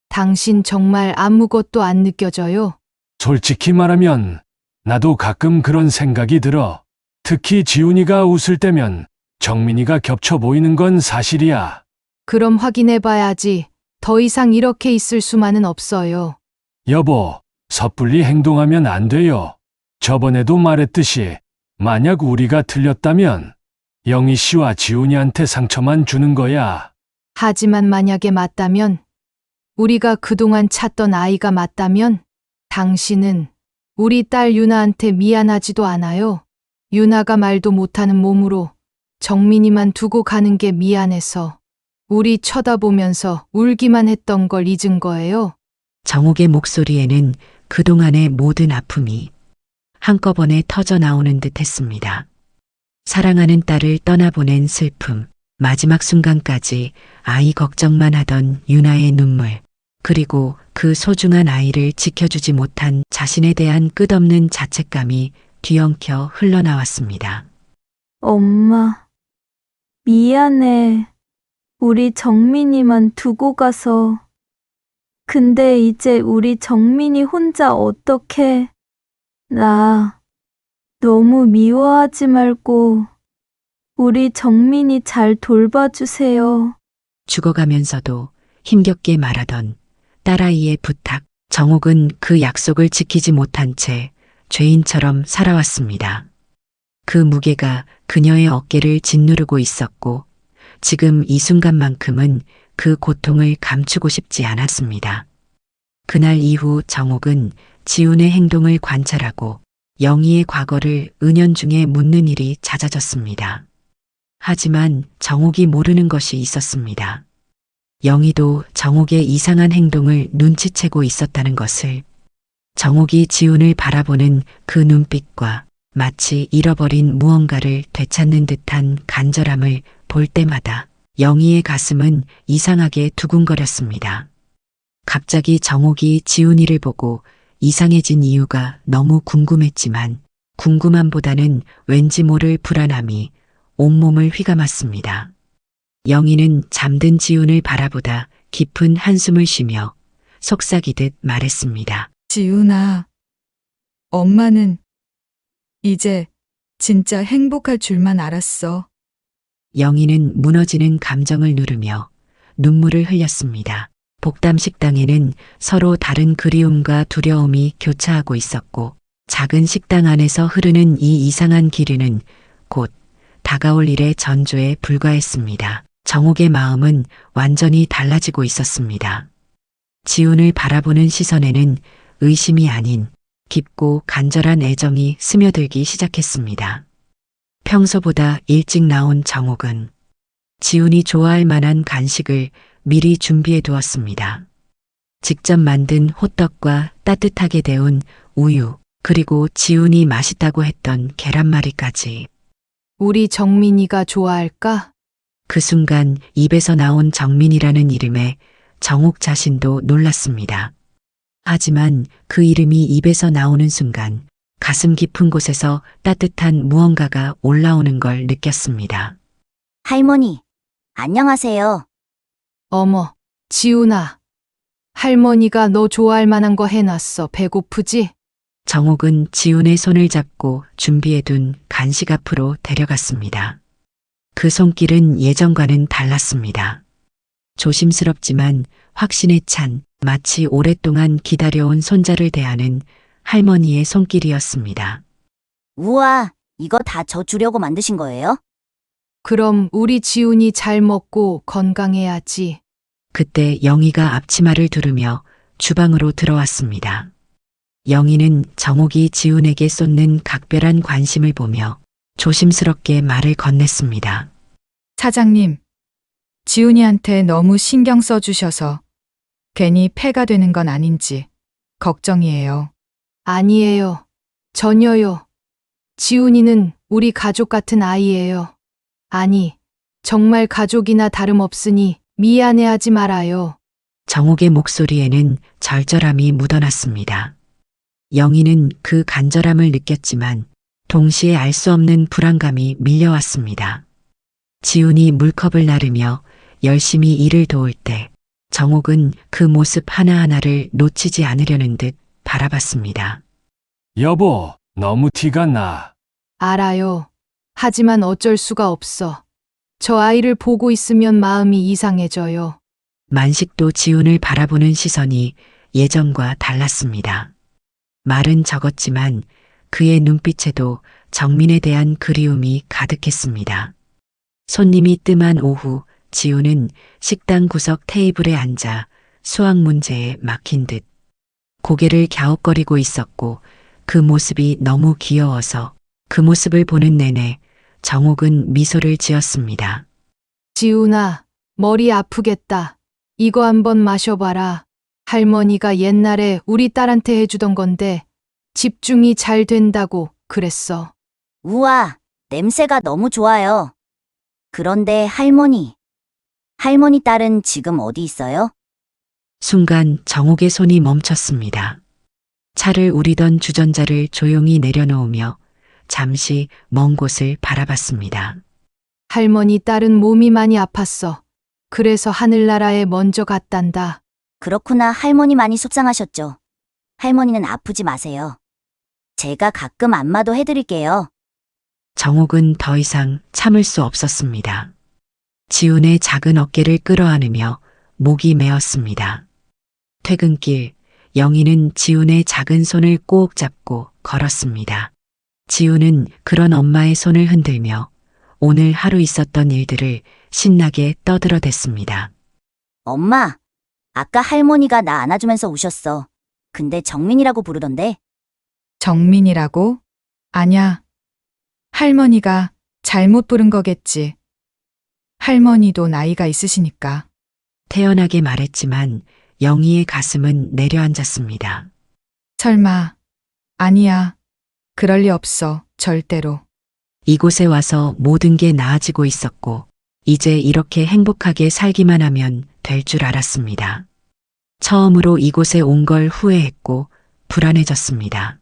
당신 정말 아무것도 안 느껴져요? 솔직히 말하면 나도 가끔 그런 생각이 들어. 특히 지훈이가 웃을 때면 정민이가 겹쳐 보이는 건 사실이야. 그럼 확인해 봐야지. 더 이상 이렇게 있을 수만은 없어요. 여보, 섣불리 행동하면 안 돼요. 저번에도 말했듯이 만약 우리가 틀렸다면 영희 씨와 지훈이한테 상처만 주는 거야. 하지만 만약에 맞다면 우리가 그동안 찾던 아이가 맞다면 당신은 우리 딸 유나한테 미안하지도 않아요. 유나가 말도 못하는 몸으로 정민이만 두고 가는 게 미안해서 우리 쳐다보면서 울기만 했던 걸 잊은 거예요. 정옥의 목소리에는 그동안의 모든 아픔이 한꺼번에 터져 나오는 듯 했습니다. 사랑하는 딸을 떠나보낸 슬픔, 마지막 순간까지 아이 걱정만 하던 유나의 눈물, 그리고 그 소중한 아이를 지켜주지 못한 자신에 대한 끝없는 자책감이 뒤엉켜 흘러나왔습니다. 엄마, 미안해. 우리 정민이만 두고 가서. 근데 이제 우리 정민이 혼자 어떡해. 나 너무 미워하지 말고 우리 정민이 잘 돌봐주세요. 죽어가면서도 힘겹게 말하던 딸아이의 부탁, 정옥은 그 약속을 지키지 못한 채 죄인처럼 살아왔습니다. 그 무게가 그녀의 어깨를 짓누르고 있었고, 지금 이 순간만큼은 그 고통을 감추고 싶지 않았습니다. 그날 이후 정옥은 지훈의 행동을 관찰하고 영희의 과거를 은연중에 묻는 일이 잦아졌습니다. 하지만 정옥이 모르는 것이 있었습니다. 영희도 정옥의 이상한 행동을 눈치채고 있었다는 것을. 정옥이 지훈을 바라보는 그 눈빛과 마치 잃어버린 무언가를 되찾는 듯한 간절함을 볼 때마다 영희의 가슴은 이상하게 두근거렸습니다. 갑자기 정옥이 지훈이를 보고 이상해진 이유가 너무 궁금했지만 궁금함보다는 왠지 모를 불안함이 온몸을 휘감았습니다. 영희는 잠든 지훈을 바라보다 깊은 한숨을 쉬며 속삭이듯 말했습니다. 지훈아, 엄마는 이제 진짜 행복할 줄만 알았어. 영희는 무너지는 감정을 누르며 눈물을 흘렸습니다. 복담 식당에는 서로 다른 그리움과 두려움이 교차하고 있었고, 작은 식당 안에서 흐르는 이 이상한 기류는 곧 다가올 일의 전조에 불과했습니다. 정옥의 마음은 완전히 달라지고 있었습니다. 지훈을 바라보는 시선에는 의심이 아닌 깊고 간절한 애정이 스며들기 시작했습니다. 평소보다 일찍 나온 정옥은 지훈이 좋아할 만한 간식을 미리 준비해 두었습니다. 직접 만든 호떡과 따뜻하게 데운 우유, 그리고 지훈이 맛있다고 했던 계란말이까지. 우리 정민이가 좋아할까? 그 순간 입에서 나온 정민이라는 이름에 정옥 자신도 놀랐습니다. 하지만 그 이름이 입에서 나오는 순간 가슴 깊은 곳에서 따뜻한 무언가가 올라오는 걸 느꼈습니다. 할머니, 안녕하세요. 어머, 지훈아. 할머니가 너 좋아할 만한 거 해놨어. 배고프지? 정옥은 지훈의 손을 잡고 준비해둔 간식 앞으로 데려갔습니다. 그 손길은 예전과는 달랐습니다. 조심스럽지만 확신에 찬, 마치 오랫동안 기다려온 손자를 대하는 할머니의 손길이었습니다. 우와, 이거 다 저 주려고 만드신 거예요? 그럼 우리 지훈이 잘 먹고 건강해야지. 그때 영희가 앞치마를 두르며 주방으로 들어왔습니다. 영희는 정옥이 지훈에게 쏟는 각별한 관심을 보며 조심스럽게 말을 건넸습니다. 사장님, 지훈이한테 너무 신경 써주셔서 괜히 폐가 되는 건 아닌지 걱정이에요. 아니에요. 전혀요. 지훈이는 우리 가족 같은 아이예요. 아니, 정말 가족이나 다름없으니 미안해하지 말아요. 정옥의 목소리에는 절절함이 묻어났습니다. 영희는 그 간절함을 느꼈지만 동시에 알 수 없는 불안감이 밀려왔습니다. 지훈이 물컵을 나르며 열심히 일을 도울 때 정옥은 그 모습 하나하나를 놓치지 않으려는 듯 바라봤습니다. 여보, 너무 티가 나. 알아요. 하지만 어쩔 수가 없어. 저 아이를 보고 있으면 마음이 이상해져요. 만식도 지훈을 바라보는 시선이 예전과 달랐습니다. 말은 적었지만 그의 눈빛에도 정민에 대한 그리움이 가득했습니다. 손님이 뜸한 오후, 지훈은 식당 구석 테이블에 앉아 수학 문제에 막힌 듯 고개를 갸웃거리고 있었고 그 모습이 너무 귀여워서 그 모습을 보는 내내 정옥은 미소를 지었습니다. 지훈아, 머리 아프겠다. 이거 한번 마셔봐라. 할머니가 옛날에 우리 딸한테 해주던 건데 집중이 잘 된다고 그랬어. 우와, 냄새가 너무 좋아요. 그런데 할머니 딸은 지금 어디 있어요? 순간 정옥의 손이 멈췄습니다. 차를 우리던 주전자를 조용히 내려놓으며 잠시 먼 곳을 바라봤습니다. 할머니 딸은 몸이 많이 아팠어. 그래서 하늘나라에 먼저 갔단다. 그렇구나, 할머니 많이 속상하셨죠? 할머니는 아프지 마세요. 제가 가끔 안마도 해드릴게요. 정옥은 더 이상 참을 수 없었습니다. 지훈의 작은 어깨를 끌어안으며 목이 메었습니다. 퇴근길, 영희는 지훈의 작은 손을 꼭 잡고 걸었습니다. 지훈은 그런 엄마의 손을 흔들며 오늘 하루 있었던 일들을 신나게 떠들어댔습니다. 엄마, 아까 할머니가 나 안아주면서 우셨어. 근데 정민이라고 부르던데? 정민이라고? 아냐. 할머니가 잘못 부른 거겠지. 할머니도 나이가 있으시니까. 태연하게 말했지만 영희의 가슴은 내려앉았습니다. 설마. 아니야. 그럴 리 없어. 절대로. 이곳에 와서 모든 게 나아지고 있었고 이제 이렇게 행복하게 살기만 하면 될 줄 알았습니다. 처음으로 이곳에 온 걸 후회했고 불안해졌습니다.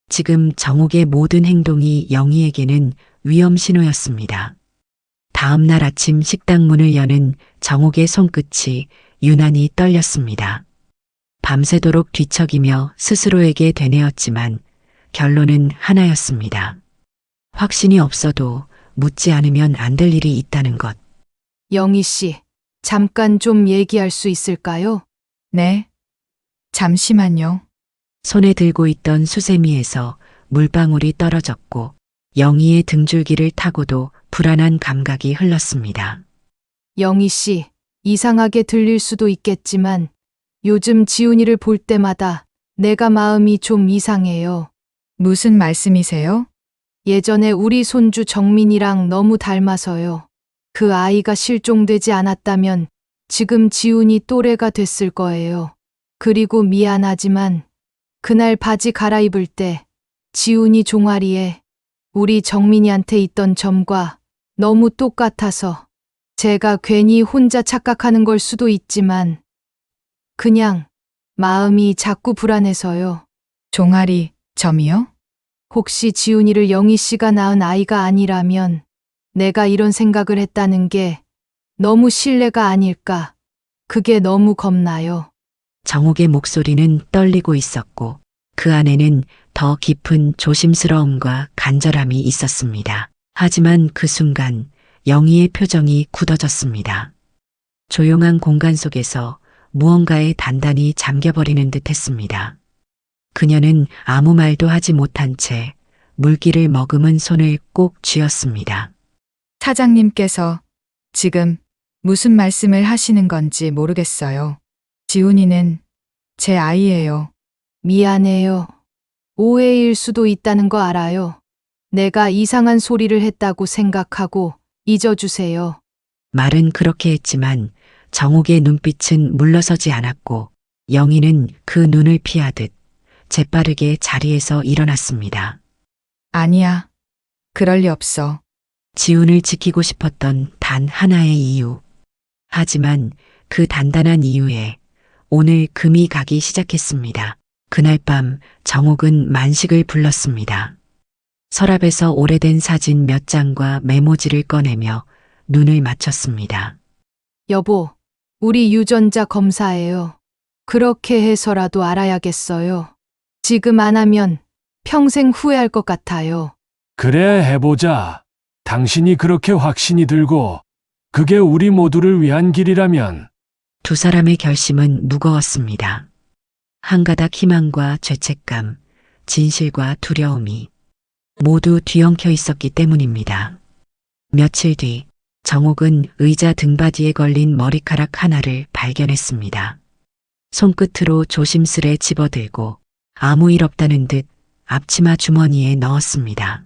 지금 정옥의 모든 행동이 영희에게는 위험 신호였습니다. 다음 날 아침 식당 문을 여는 정옥의 손끝이 유난히 떨렸습니다. 밤새도록 뒤척이며 스스로에게 되뇌었지만 결론은 하나였습니다. 확신이 없어도 묻지 않으면 안 될 일이 있다는 것. 영희 씨, 잠깐 좀 얘기할 수 있을까요? 네. 잠시만요. 손에 들고 있던 수세미에서 물방울이 떨어졌고 영희의 등줄기를 타고도 불안한 감각이 흘렀습니다. 영희 씨, 이상하게 들릴 수도 있겠지만 요즘 지훈이를 볼 때마다 내가 마음이 좀 이상해요. 무슨 말씀이세요? 예전에 우리 손주 정민이랑 너무 닮아서요. 그 아이가 실종되지 않았다면 지금 지훈이 또래가 됐을 거예요. 그리고 미안하지만 그날 바지 갈아입을 때 지훈이 종아리에 우리 정민이한테 있던 점과 너무 똑같아서 제가 괜히 혼자 착각하는 걸 수도 있지만 그냥 마음이 자꾸 불안해서요. 종아리 점이요? 혹시 지훈이를 영희 씨가 낳은 아이가 아니라면 내가 이런 생각을 했다는 게 너무 신뢰가 아닐까. 그게 너무 겁나요. 정옥의 목소리는 떨리고 있었고 그 안에는 더 깊은 조심스러움과 간절함이 있었습니다. 하지만 그 순간 영희의 표정이 굳어졌습니다. 조용한 공간 속에서 무언가에 단단히 잠겨버리는 듯 했습니다. 그녀는 아무 말도 하지 못한 채 물기를 머금은 손을 꼭 쥐었습니다. 사장님께서 지금 무슨 말씀을 하시는 건지 모르겠어요. 지훈이는 제 아이예요. 미안해요. 오해일 수도 있다는 거 알아요. 내가 이상한 소리를 했다고 생각하고 잊어주세요. 말은 그렇게 했지만 정옥의 눈빛은 물러서지 않았고 영희는 그 눈을 피하듯 재빠르게 자리에서 일어났습니다. 아니야. 그럴 리 없어. 지훈을 지키고 싶었던 단 하나의 이유. 하지만 그 단단한 이유에 오늘 금이 가기 시작했습니다. 그날 밤 정옥은 만식을 불렀습니다. 서랍에서 오래된 사진 몇 장과 메모지를 꺼내며 눈을 맞췄습니다. 여보, 우리 유전자 검사예요. 그렇게 해서라도 알아야겠어요. 지금 안 하면 평생 후회할 것 같아요. 그래 해보자. 당신이 그렇게 확신이 들고 그게 우리 모두를 위한 길이라면 두 사람의 결심은 무거웠습니다. 한 가닥 희망과 죄책감, 진실과 두려움이 모두 뒤엉켜 있었기 때문입니다. 며칠 뒤 정옥은 의자 등받이에 걸린 머리카락 하나를 발견했습니다. 손끝으로 조심스레 집어들고 아무 일 없다는 듯 앞치마 주머니에 넣었습니다.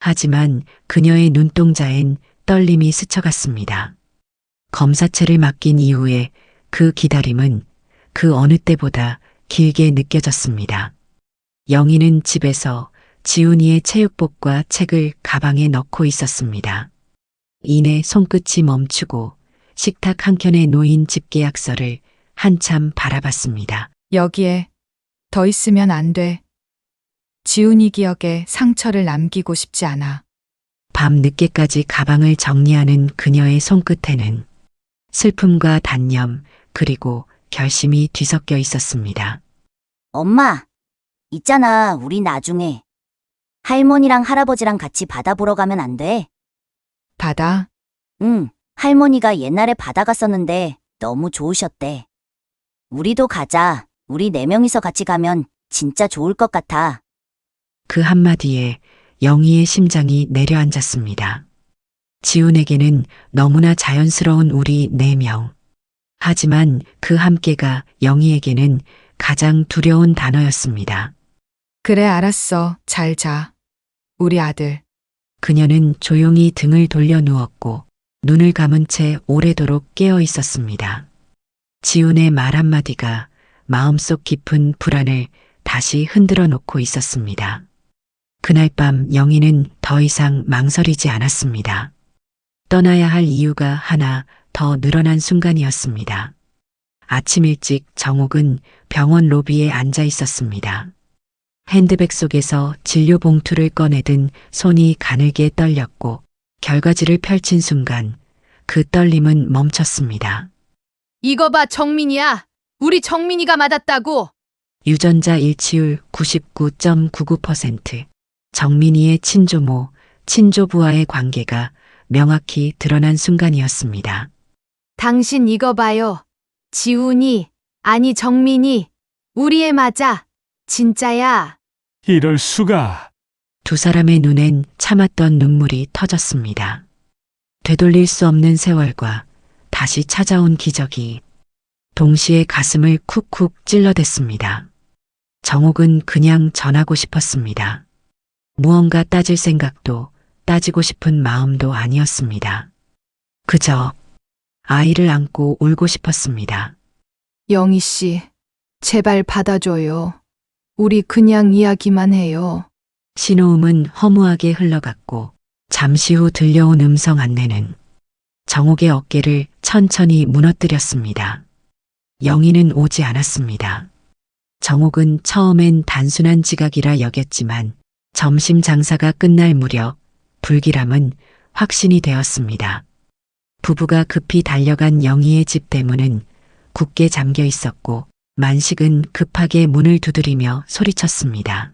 하지만 그녀의 눈동자엔 떨림이 스쳐갔습니다. 검사체를 맡긴 이후에 그 기다림은 그 어느 때보다 길게 느껴졌습니다. 영희는 집에서 지훈이의 체육복과 책을 가방에 넣고 있었습니다. 이내 손끝이 멈추고 식탁 한켠에 놓인 집계약서를 한참 바라봤습니다. 여기에 더 있으면 안 돼. 지훈이 기억에 상처를 남기고 싶지 않아. 밤 늦게까지 가방을 정리하는 그녀의 손끝에는 슬픔과 단념 그리고 결심이 뒤섞여 있었습니다. 엄마, 있잖아, 우리 나중에 할머니랑 할아버지랑 같이 바다 보러 가면 안 돼? 바다? 응, 할머니가 옛날에 바다 갔었는데 너무 좋으셨대. 우리도 가자. 우리 4명이서 같이 가면 진짜 좋을 것 같아. 그 한마디에 영희의 심장이 내려앉았습니다. 지훈에게는 너무나 자연스러운 우리 4명. 하지만 그 함께가 영희에게는 가장 두려운 단어였습니다. 그래, 알았어. 잘 자. 우리 아들. 그녀는 조용히 등을 돌려 누웠고 눈을 감은 채 오래도록 깨어 있었습니다. 지훈의 말 한마디가 마음속 깊은 불안을 다시 흔들어 놓고 있었습니다. 그날 밤 영희는 더 이상 망설이지 않았습니다. 떠나야 할 이유가 하나 더 늘어난 순간이었습니다. 아침 일찍 정옥은 병원 로비에 앉아 있었습니다. 핸드백 속에서 진료 봉투를 꺼내든 손이 가늘게 떨렸고 결과지를 펼친 순간 그 떨림은 멈췄습니다. 이거 봐, 정민이야. 우리 정민이가 맞았다고. 유전자 일치율 99.99%, 정민이의 친조모, 친조부와의 관계가 명확히 드러난 순간이었습니다. 당신 이거 봐요. 지훈이, 아니 정민이, 우리 애 맞아. 진짜야. 이럴 수가. 두 사람의 눈엔 참았던 눈물이 터졌습니다. 되돌릴 수 없는 세월과 다시 찾아온 기적이 동시에 가슴을 쿡쿡 찔러댔습니다. 정옥은 그냥 전하고 싶었습니다. 무언가 따질 생각도 따지고 싶은 마음도 아니었습니다. 그저 아이를 안고 울고 싶었습니다. 영희 씨, 제발 받아줘요. 우리 그냥 이야기만 해요. 신호음은 허무하게 흘러갔고 잠시 후 들려온 음성 안내는 정옥의 어깨를 천천히 무너뜨렸습니다. 영희는 오지 않았습니다. 정옥은 처음엔 단순한 지각이라 여겼지만 점심 장사가 끝날 무렵 불길함은 확신이 되었습니다. 부부가 급히 달려간 영희의 집 대문은 굳게 잠겨 있었고 만식은 급하게 문을 두드리며 소리쳤습니다.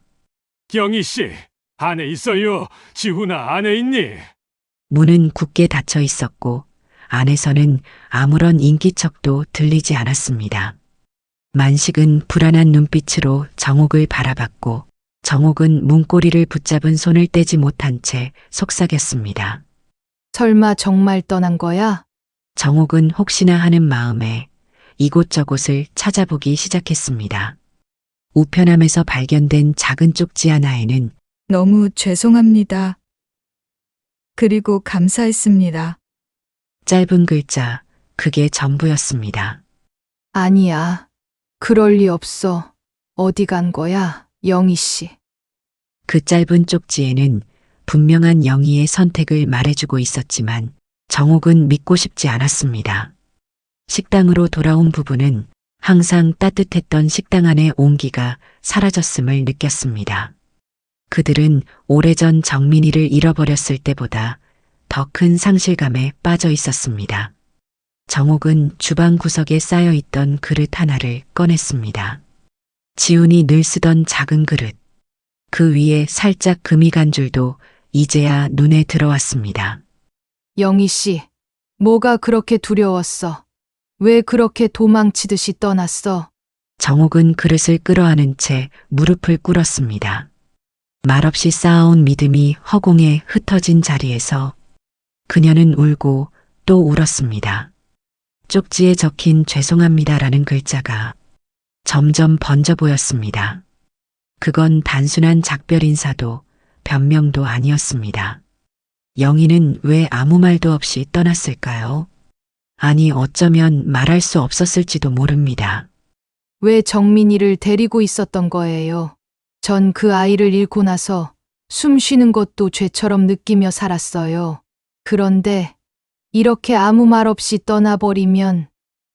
영희 씨, 안에 있어요. 지훈아, 안에 있니? 문은 굳게 닫혀 있었고 안에서는 아무런 인기척도 들리지 않았습니다. 만식은 불안한 눈빛으로 정옥을 바라봤고 정옥은 문고리를 붙잡은 손을 떼지 못한 채 속삭였습니다. 설마 정말 떠난 거야? 정옥은 혹시나 하는 마음에 이곳저곳을 찾아보기 시작했습니다. 우편함에서 발견된 작은 쪽지 하나에는 너무 죄송합니다. 그리고 감사했습니다. 짧은 글자, 그게 전부였습니다. 아니야. 그럴 리 없어. 어디 간 거야, 영희 씨? 그 짧은 쪽지에는 분명한 영희의 선택을 말해주고 있었지만 정옥은 믿고 싶지 않았습니다. 식당으로 돌아온 부부는 항상 따뜻했던 식당 안의 온기가 사라졌음을 느꼈습니다. 그들은 오래전 정민이를 잃어버렸을 때보다 더 큰 상실감에 빠져 있었습니다. 정옥은 주방 구석에 쌓여있던 그릇 하나를 꺼냈습니다. 지훈이 늘 쓰던 작은 그릇. 그 위에 살짝 금이 간 줄도 이제야 눈에 들어왔습니다. 영희 씨, 뭐가 그렇게 두려웠어? 왜 그렇게 도망치듯이 떠났어? 정옥은 그릇을 끌어안은 채 무릎을 꿇었습니다. 말없이 쌓아온 믿음이 허공에 흩어진 자리에서 그녀는 울고 또 울었습니다. 쪽지에 적힌 죄송합니다라는 글자가 점점 번져 보였습니다. 그건 단순한 작별 인사도 변명도 아니었습니다. 영희는 왜 아무 말도 없이 떠났을까요? 아니, 어쩌면 말할 수 없었을지도 모릅니다. 왜 정민이를 데리고 있었던 거예요? 전 그 아이를 잃고 나서 숨 쉬는 것도 죄처럼 느끼며 살았어요. 그런데 이렇게 아무 말 없이 떠나버리면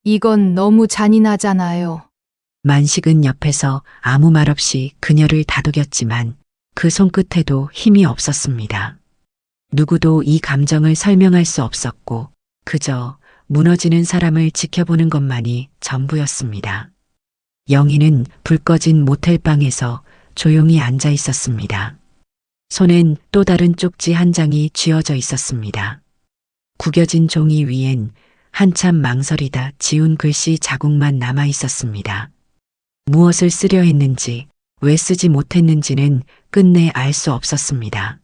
이건 너무 잔인하잖아요. 만식은 옆에서 아무 말 없이 그녀를 다독였지만 그 손끝에도 힘이 없었습니다. 누구도 이 감정을 설명할 수 없었고 그저 무너지는 사람을 지켜보는 것만이 전부였습니다. 영희는 불 꺼진 모텔방에서 조용히 앉아 있었습니다. 손엔 또 다른 쪽지 한 장이 쥐어져 있었습니다. 구겨진 종이 위엔 한참 망설이다 지운 글씨 자국만 남아 있었습니다. 무엇을 쓰려 했는지, 왜 쓰지 못했는지는 끝내 알 수 없었습니다.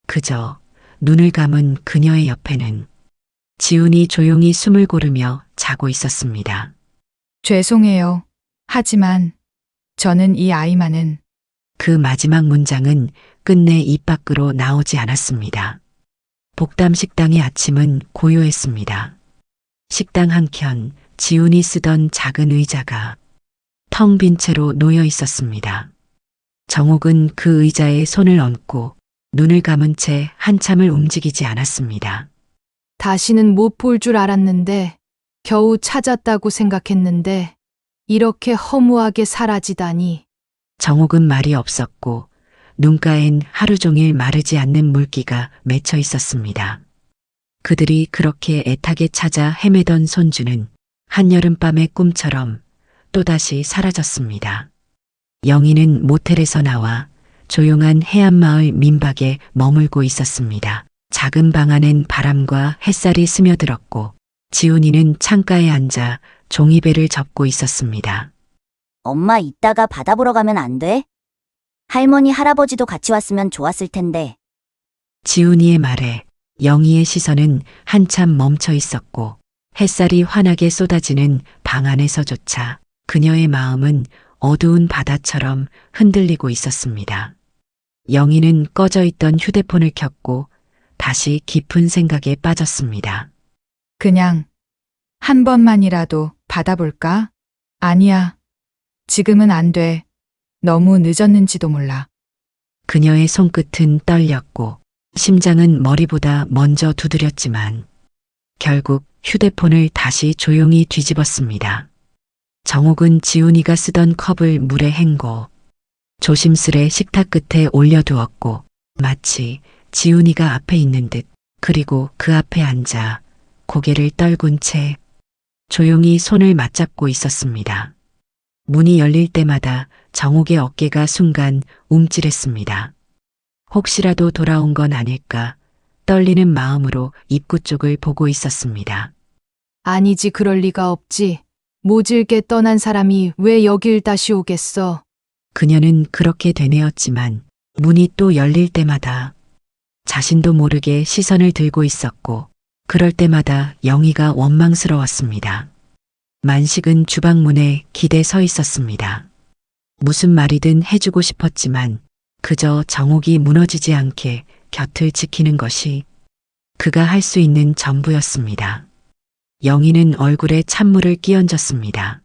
그저 눈을 감은 그녀의 옆에는 지훈이 조용히 숨을 고르며 자고 있었습니다. 죄송해요. 하지만 저는 이 아이만은 그 마지막 문장은 끝내 입 밖으로 나오지 않았습니다. 복담 식당의 아침은 고요했습니다. 식당 한켠 지훈이 쓰던 작은 의자가 텅 빈 채로 놓여 있었습니다. 정옥은 그 의자에 손을 얹고 눈을 감은 채 한참을 움직이지 않았습니다. 다시는 못 볼 줄 알았는데 겨우 찾았다고 생각했는데 이렇게 허무하게 사라지다니. 정옥은 말이 없었고 눈가엔 하루 종일 마르지 않는 물기가 맺혀 있었습니다. 그들이 그렇게 애타게 찾아 헤매던 손주는 한여름밤의 꿈처럼 또다시 사라졌습니다. 영희는 모텔에서 나와 조용한 해안마을 민박에 머물고 있었습니다. 작은 방 안엔 바람과 햇살이 스며들었고 지훈이는 창가에 앉아 종이배를 접고 있었습니다. 엄마 이따가 바다 보러 가면 안 돼? 할머니, 할아버지도 같이 왔으면 좋았을 텐데. 지훈이의 말에 영희의 시선은 한참 멈춰 있었고 햇살이 환하게 쏟아지는 방 안에서조차 그녀의 마음은 어두운 바다처럼 흔들리고 있었습니다. 영희는 꺼져 있던 휴대폰을 켰고 다시 깊은 생각에 빠졌습니다. 그냥 한 번만이라도 받아볼까? 아니야. 지금은 안 돼. 너무 늦었는지도 몰라. 그녀의 손끝은 떨렸고 심장은 머리보다 먼저 두드렸지만 결국 휴대폰을 다시 조용히 뒤집었습니다. 정옥은 지훈이가 쓰던 컵을 물에 헹궈 조심스레 식탁 끝에 올려두었고 마치 지훈이가 앞에 있는 듯 그리고 그 앞에 앉아 고개를 떨군 채 조용히 손을 맞잡고 있었습니다. 문이 열릴 때마다 정옥의 어깨가 순간 움찔했습니다. 혹시라도 돌아온 건 아닐까 떨리는 마음으로 입구 쪽을 보고 있었습니다. 아니지, 그럴 리가 없지. 모질게 떠난 사람이 왜 여길 다시 오겠어. 그녀는 그렇게 되뇌었지만 문이 또 열릴 때마다 자신도 모르게 시선을 들고 있었고 그럴 때마다 영희가 원망스러웠습니다. 만식은 주방문에 기대 서 있었습니다. 무슨 말이든 해주고 싶었지만 그저 정옥이 무너지지 않게 곁을 지키는 것이 그가 할 수 있는 전부였습니다. 영희는 얼굴에 찬물을 끼얹었습니다.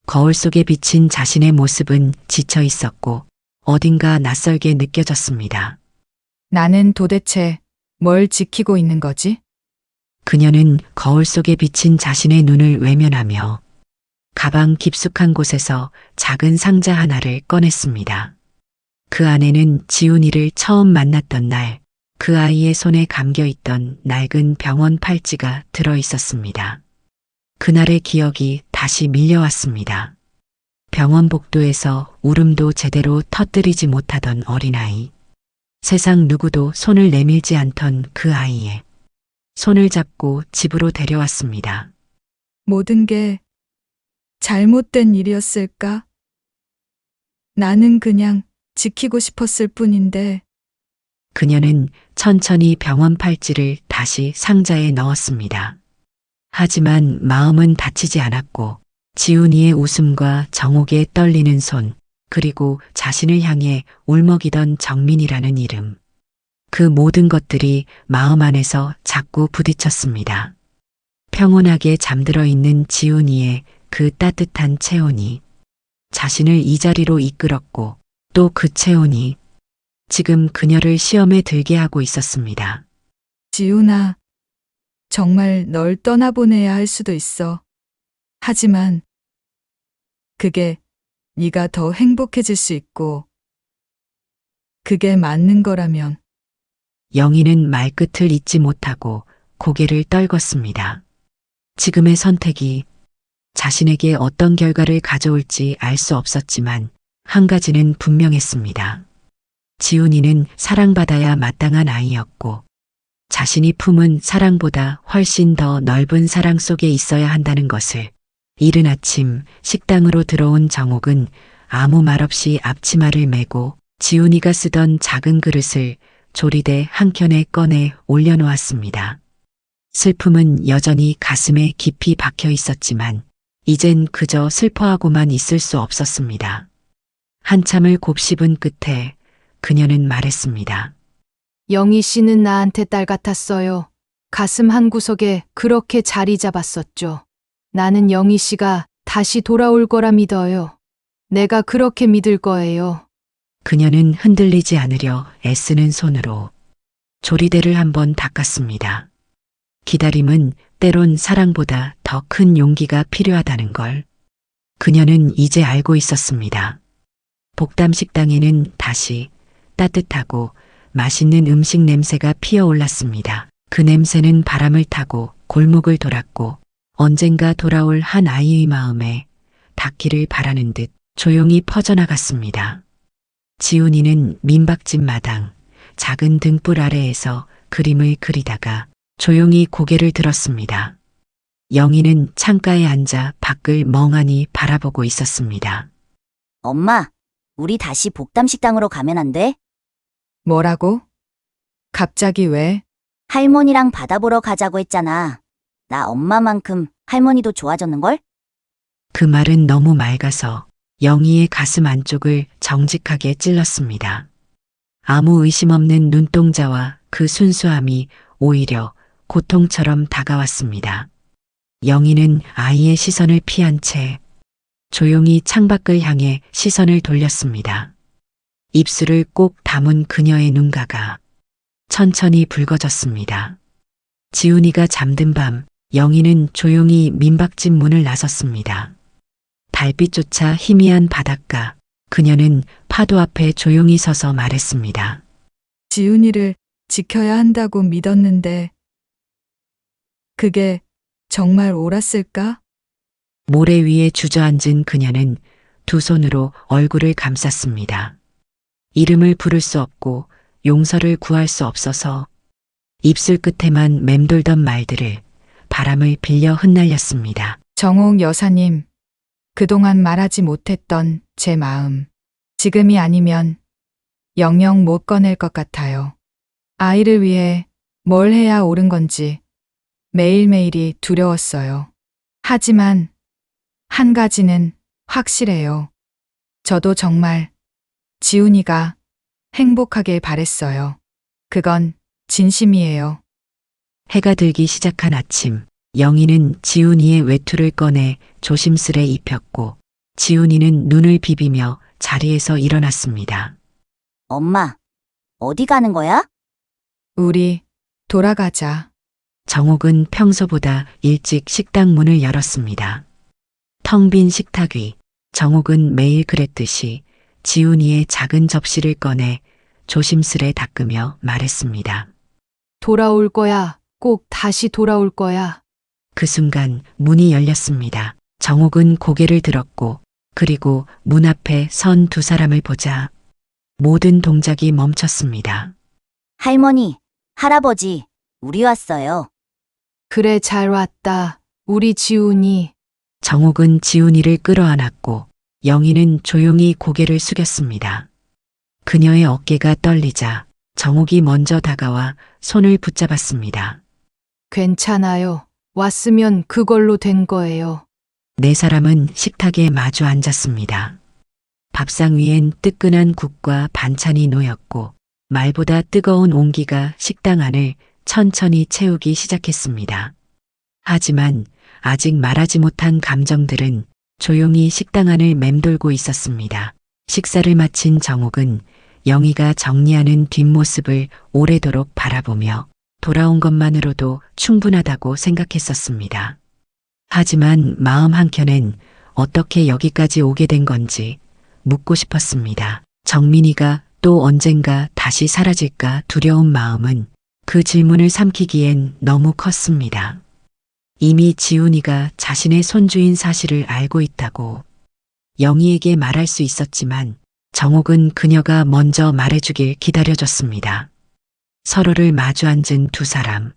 거울 속에 비친 자신의 모습은 지쳐 있었고 어딘가 낯설게 느껴졌습니다. 나는 도대체 뭘 지키고 있는 거지? 그녀는 거울 속에 비친 자신의 눈을 외면하며 가방 깊숙한 곳에서 작은 상자 하나를 꺼냈습니다. 그 안에는 지훈이를 처음 만났던 날 그 아이의 손에 감겨 있던 낡은 병원 팔찌가 들어 있었습니다. 그날의 기억이 다시 밀려왔습니다. 병원 복도에서 울음도 제대로 터뜨리지 못하던 어린아이. 세상 누구도 손을 내밀지 않던 그 아이의 손을 잡고 집으로 데려왔습니다. 모든 게 잘못된 일이었을까? 나는 그냥 지키고 싶었을 뿐인데. 그녀는 천천히 병원 팔찌를 다시 상자에 넣었습니다. 하지만 마음은 다치지 않았고 지훈이의 웃음과 정옥의 떨리는 손, 그리고 자신을 향해 울먹이던 정민이라는 이름. 그 모든 것들이 마음 안에서 자꾸 부딪혔습니다. 평온하게 잠들어 있는 지훈이의 그 따뜻한 체온이 자신을 이 자리로 이끌었고 또 그 체온이 지금 그녀를 시험에 들게 하고 있었습니다. 지훈아, 정말 널 떠나보내야 할 수도 있어. 하지만 그게 네가 더 행복해질 수 있고 그게 맞는 거라면. 영희는 말끝을 잇지 못하고 고개를 떨궜습니다. 지금의 선택이 자신에게 어떤 결과를 가져올지 알 수 없었지만 한 가지는 분명했습니다. 지훈이는 사랑받아야 마땅한 아이였고 자신이 품은 사랑보다 훨씬 더 넓은 사랑 속에 있어야 한다는 것을. 이른 아침 식당으로 들어온 정옥은 아무 말 없이 앞치마를 메고 지훈이가 쓰던 작은 그릇을 조리대 한켠에 꺼내 올려놓았습니다. 슬픔은 여전히 가슴에 깊이 박혀 있었지만 이젠 그저 슬퍼하고만 있을 수 없었습니다. 한참을 곱씹은 끝에 그녀는 말했습니다. 영희 씨는 나한테 딸 같았어요. 가슴 한구석에 그렇게 자리 잡았었죠. 나는 영희 씨가 다시 돌아올 거라 믿어요. 내가 그렇게 믿을 거예요. 그녀는 흔들리지 않으려 애쓰는 손으로 조리대를 한번 닦았습니다. 기다림은 때론 사랑보다 더 큰 용기가 필요하다는 걸 그녀는 이제 알고 있었습니다. 복담 식당에는 다시 따뜻하고 맛있는 음식 냄새가 피어올랐습니다. 그 냄새는 바람을 타고 골목을 돌았고 언젠가 돌아올 한 아이의 마음에 닿기를 바라는 듯 조용히 퍼져나갔습니다. 지훈이는 민박집 마당 작은 등불 아래에서 그림을 그리다가 조용히 고개를 들었습니다. 영희는 창가에 앉아 밖을 멍하니 바라보고 있었습니다. 엄마, 우리 다시 복담식당으로 가면 안 돼? 뭐라고? 갑자기 왜? 할머니랑 바다 보러 가자고 했잖아. 나 엄마만큼 할머니도 좋아졌는걸? 그 말은 너무 맑아서 영희의 가슴 안쪽을 정직하게 찔렀습니다. 아무 의심 없는 눈동자와 그 순수함이 오히려 고통처럼 다가왔습니다. 영희는 아이의 시선을 피한 채 조용히 창밖을 향해 시선을 돌렸습니다. 입술을 꼭 다문 그녀의 눈가가 천천히 붉어졌습니다. 지훈이가 잠든 밤 영희는 조용히 민박집 문을 나섰습니다. 달빛조차 희미한 바닷가, 그녀는 파도 앞에 조용히 서서 말했습니다. 지훈이를 지켜야 한다고 믿었는데 그게 정말 옳았을까? 모래 위에 주저앉은 그녀는 두 손으로 얼굴을 감쌌습니다. 이름을 부를 수 없고 용서를 구할 수 없어서 입술 끝에만 맴돌던 말들을 바람을 빌려 흩날렸습니다. 정옥 여사님, 그동안 말하지 못했던 제 마음. 지금이 아니면 영영 못 꺼낼 것 같아요. 아이를 위해 뭘 해야 옳은 건지 매일매일이 두려웠어요. 하지만 한 가지는 확실해요. 저도 정말 지훈이가 행복하길 바랬어요. 그건 진심이에요. 해가 들기 시작한 아침, 영희는 지훈이의 외투를 꺼내 조심스레 입혔고 지훈이는 눈을 비비며 자리에서 일어났습니다. 엄마, 어디 가는 거야? 우리 돌아가자. 정옥은 평소보다 일찍 식당 문을 열었습니다. 텅 빈 식탁 위, 정옥은 매일 그랬듯이 지훈이의 작은 접시를 꺼내 조심스레 닦으며 말했습니다. 돌아올 거야. 꼭 다시 돌아올 거야. 그 순간 문이 열렸습니다. 정옥은 고개를 들었고 그리고 문 앞에 선 두 사람을 보자 모든 동작이 멈췄습니다. 할머니, 할아버지, 우리 왔어요. 그래, 잘 왔다. 우리 지훈이. 정옥은 지훈이를 끌어안았고 영희는 조용히 고개를 숙였습니다. 그녀의 어깨가 떨리자 정옥이 먼저 다가와 손을 붙잡았습니다. 괜찮아요. 왔으면 그걸로 된 거예요. 네 사람은 식탁에 마주 앉았습니다. 밥상 위엔 뜨끈한 국과 반찬이 놓였고 말보다 뜨거운 온기가 식당 안을 천천히 채우기 시작했습니다. 하지만 아직 말하지 못한 감정들은 조용히 식당 안을 맴돌고 있었습니다. 식사를 마친 정옥은 영희가 정리하는 뒷모습을 오래도록 바라보며 돌아온 것만으로도 충분하다고 생각했었습니다. 하지만 마음 한켠엔 어떻게 여기까지 오게 된 건지 묻고 싶었습니다. 정민이가 또 언젠가 다시 사라질까 두려운 마음은 그 질문을 삼키기엔 너무 컸습니다. 이미 지훈이가 자신의 손주인 사실을 알고 있다고 영희에게 말할 수 있었지만 정옥은 그녀가 먼저 말해주길 기다려줬습니다. 서로를 마주 앉은 두 사람.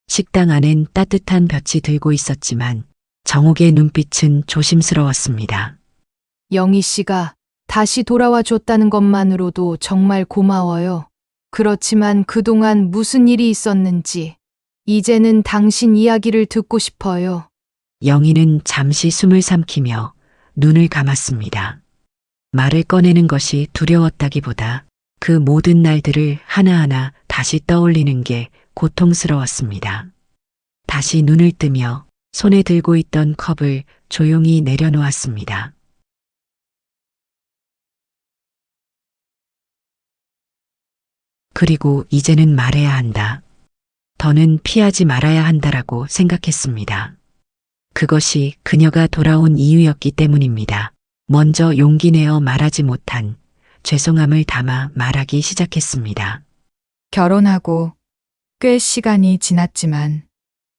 식당 안엔 따뜻한 볕이 들고 있었지만 정옥의 눈빛은 조심스러웠습니다. 영희 씨가 다시 돌아와 줬다는 것만으로도 정말 고마워요. 그렇지만 그동안 무슨 일이 있었는지 이제는 당신 이야기를 듣고 싶어요. 영희는 잠시 숨을 삼키며 눈을 감았습니다. 말을 꺼내는 것이 두려웠다기보다 그 모든 날들을 하나하나 다시 떠올리는 게 고통스러웠습니다. 다시 눈을 뜨며 손에 들고 있던 컵을 조용히 내려놓았습니다. 그리고 이제는 말해야 한다. 더는 피하지 말아야 한다라고 생각했습니다. 그것이 그녀가 돌아온 이유였기 때문입니다. 먼저 용기 내어 말하지 못한 죄송함을 담아 말하기 시작했습니다. 결혼하고 꽤 시간이 지났지만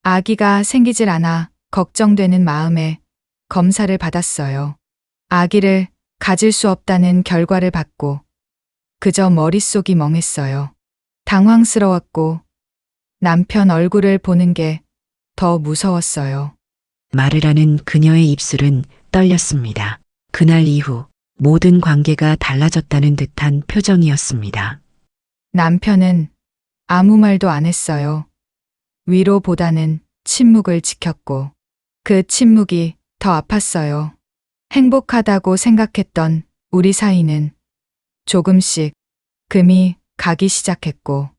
아기가 생기질 않아 걱정되는 마음에 검사를 받았어요. 아기를 가질 수 없다는 결과를 받고 그저 머릿속이 멍했어요. 당황스러웠고 남편 얼굴을 보는 게 더 무서웠어요. 말을 하는 그녀의 입술은 떨렸습니다. 그날 이후 모든 관계가 달라졌다는 듯한 표정이었습니다. 남편은 아무 말도 안 했어요. 위로보다는 침묵을 지켰고 그 침묵이 더 아팠어요. 행복하다고 생각했던 우리 사이는 조금씩 금이 가기 시작했고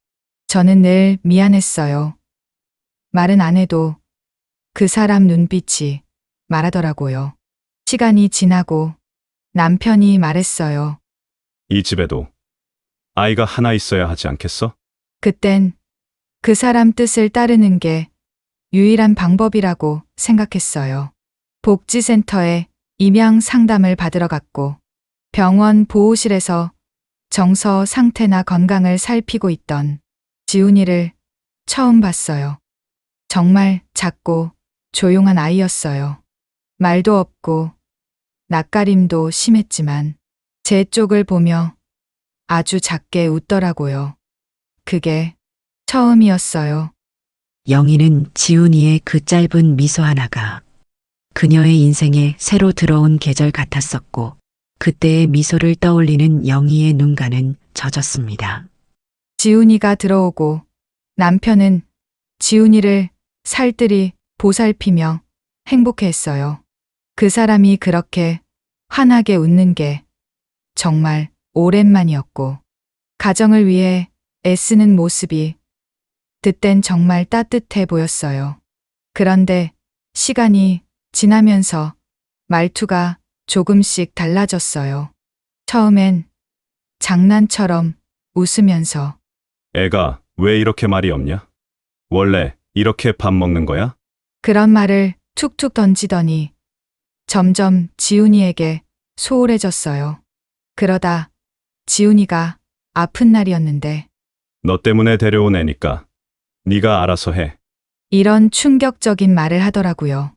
저는 늘 미안했어요. 말은 안 해도 그 사람 눈빛이 말하더라고요. 시간이 지나고 남편이 말했어요. 이 집에도 아이가 하나 있어야 하지 않겠어? 그땐 그 사람 뜻을 따르는 게 유일한 방법이라고 생각했어요. 복지센터에 임양 상담을 받으러 갔고 병원 보호실에서 정서 상태나 건강을 살피고 있던 지훈이를 처음 봤어요. 정말 작고 조용한 아이였어요. 말도 없고 낯가림도 심했지만 제 쪽을 보며 아주 작게 웃더라고요. 그게 처음이었어요. 영희는 지훈이의 그 짧은 미소 하나가 그녀의 인생에 새로 들어온 계절 같았었고 그때의 미소를 떠올리는 영희의 눈가는 젖었습니다. 지훈이가 들어오고 남편은 지훈이를 살뜰히 보살피며 행복해했어요. 그 사람이 그렇게 환하게 웃는 게 정말 오랜만이었고 가정을 위해 애쓰는 모습이 그땐 정말 따뜻해 보였어요. 그런데 시간이 지나면서 말투가 조금씩 달라졌어요. 처음엔 장난처럼 웃으면서 애가 왜 이렇게 말이 없냐? 원래 이렇게 밥 먹는 거야? 그런 말을 툭툭 던지더니 점점 지훈이에게 소홀해졌어요. 그러다 지훈이가 아픈 날이었는데 너 때문에 데려온 애니까 네가 알아서 해. 이런 충격적인 말을 하더라고요.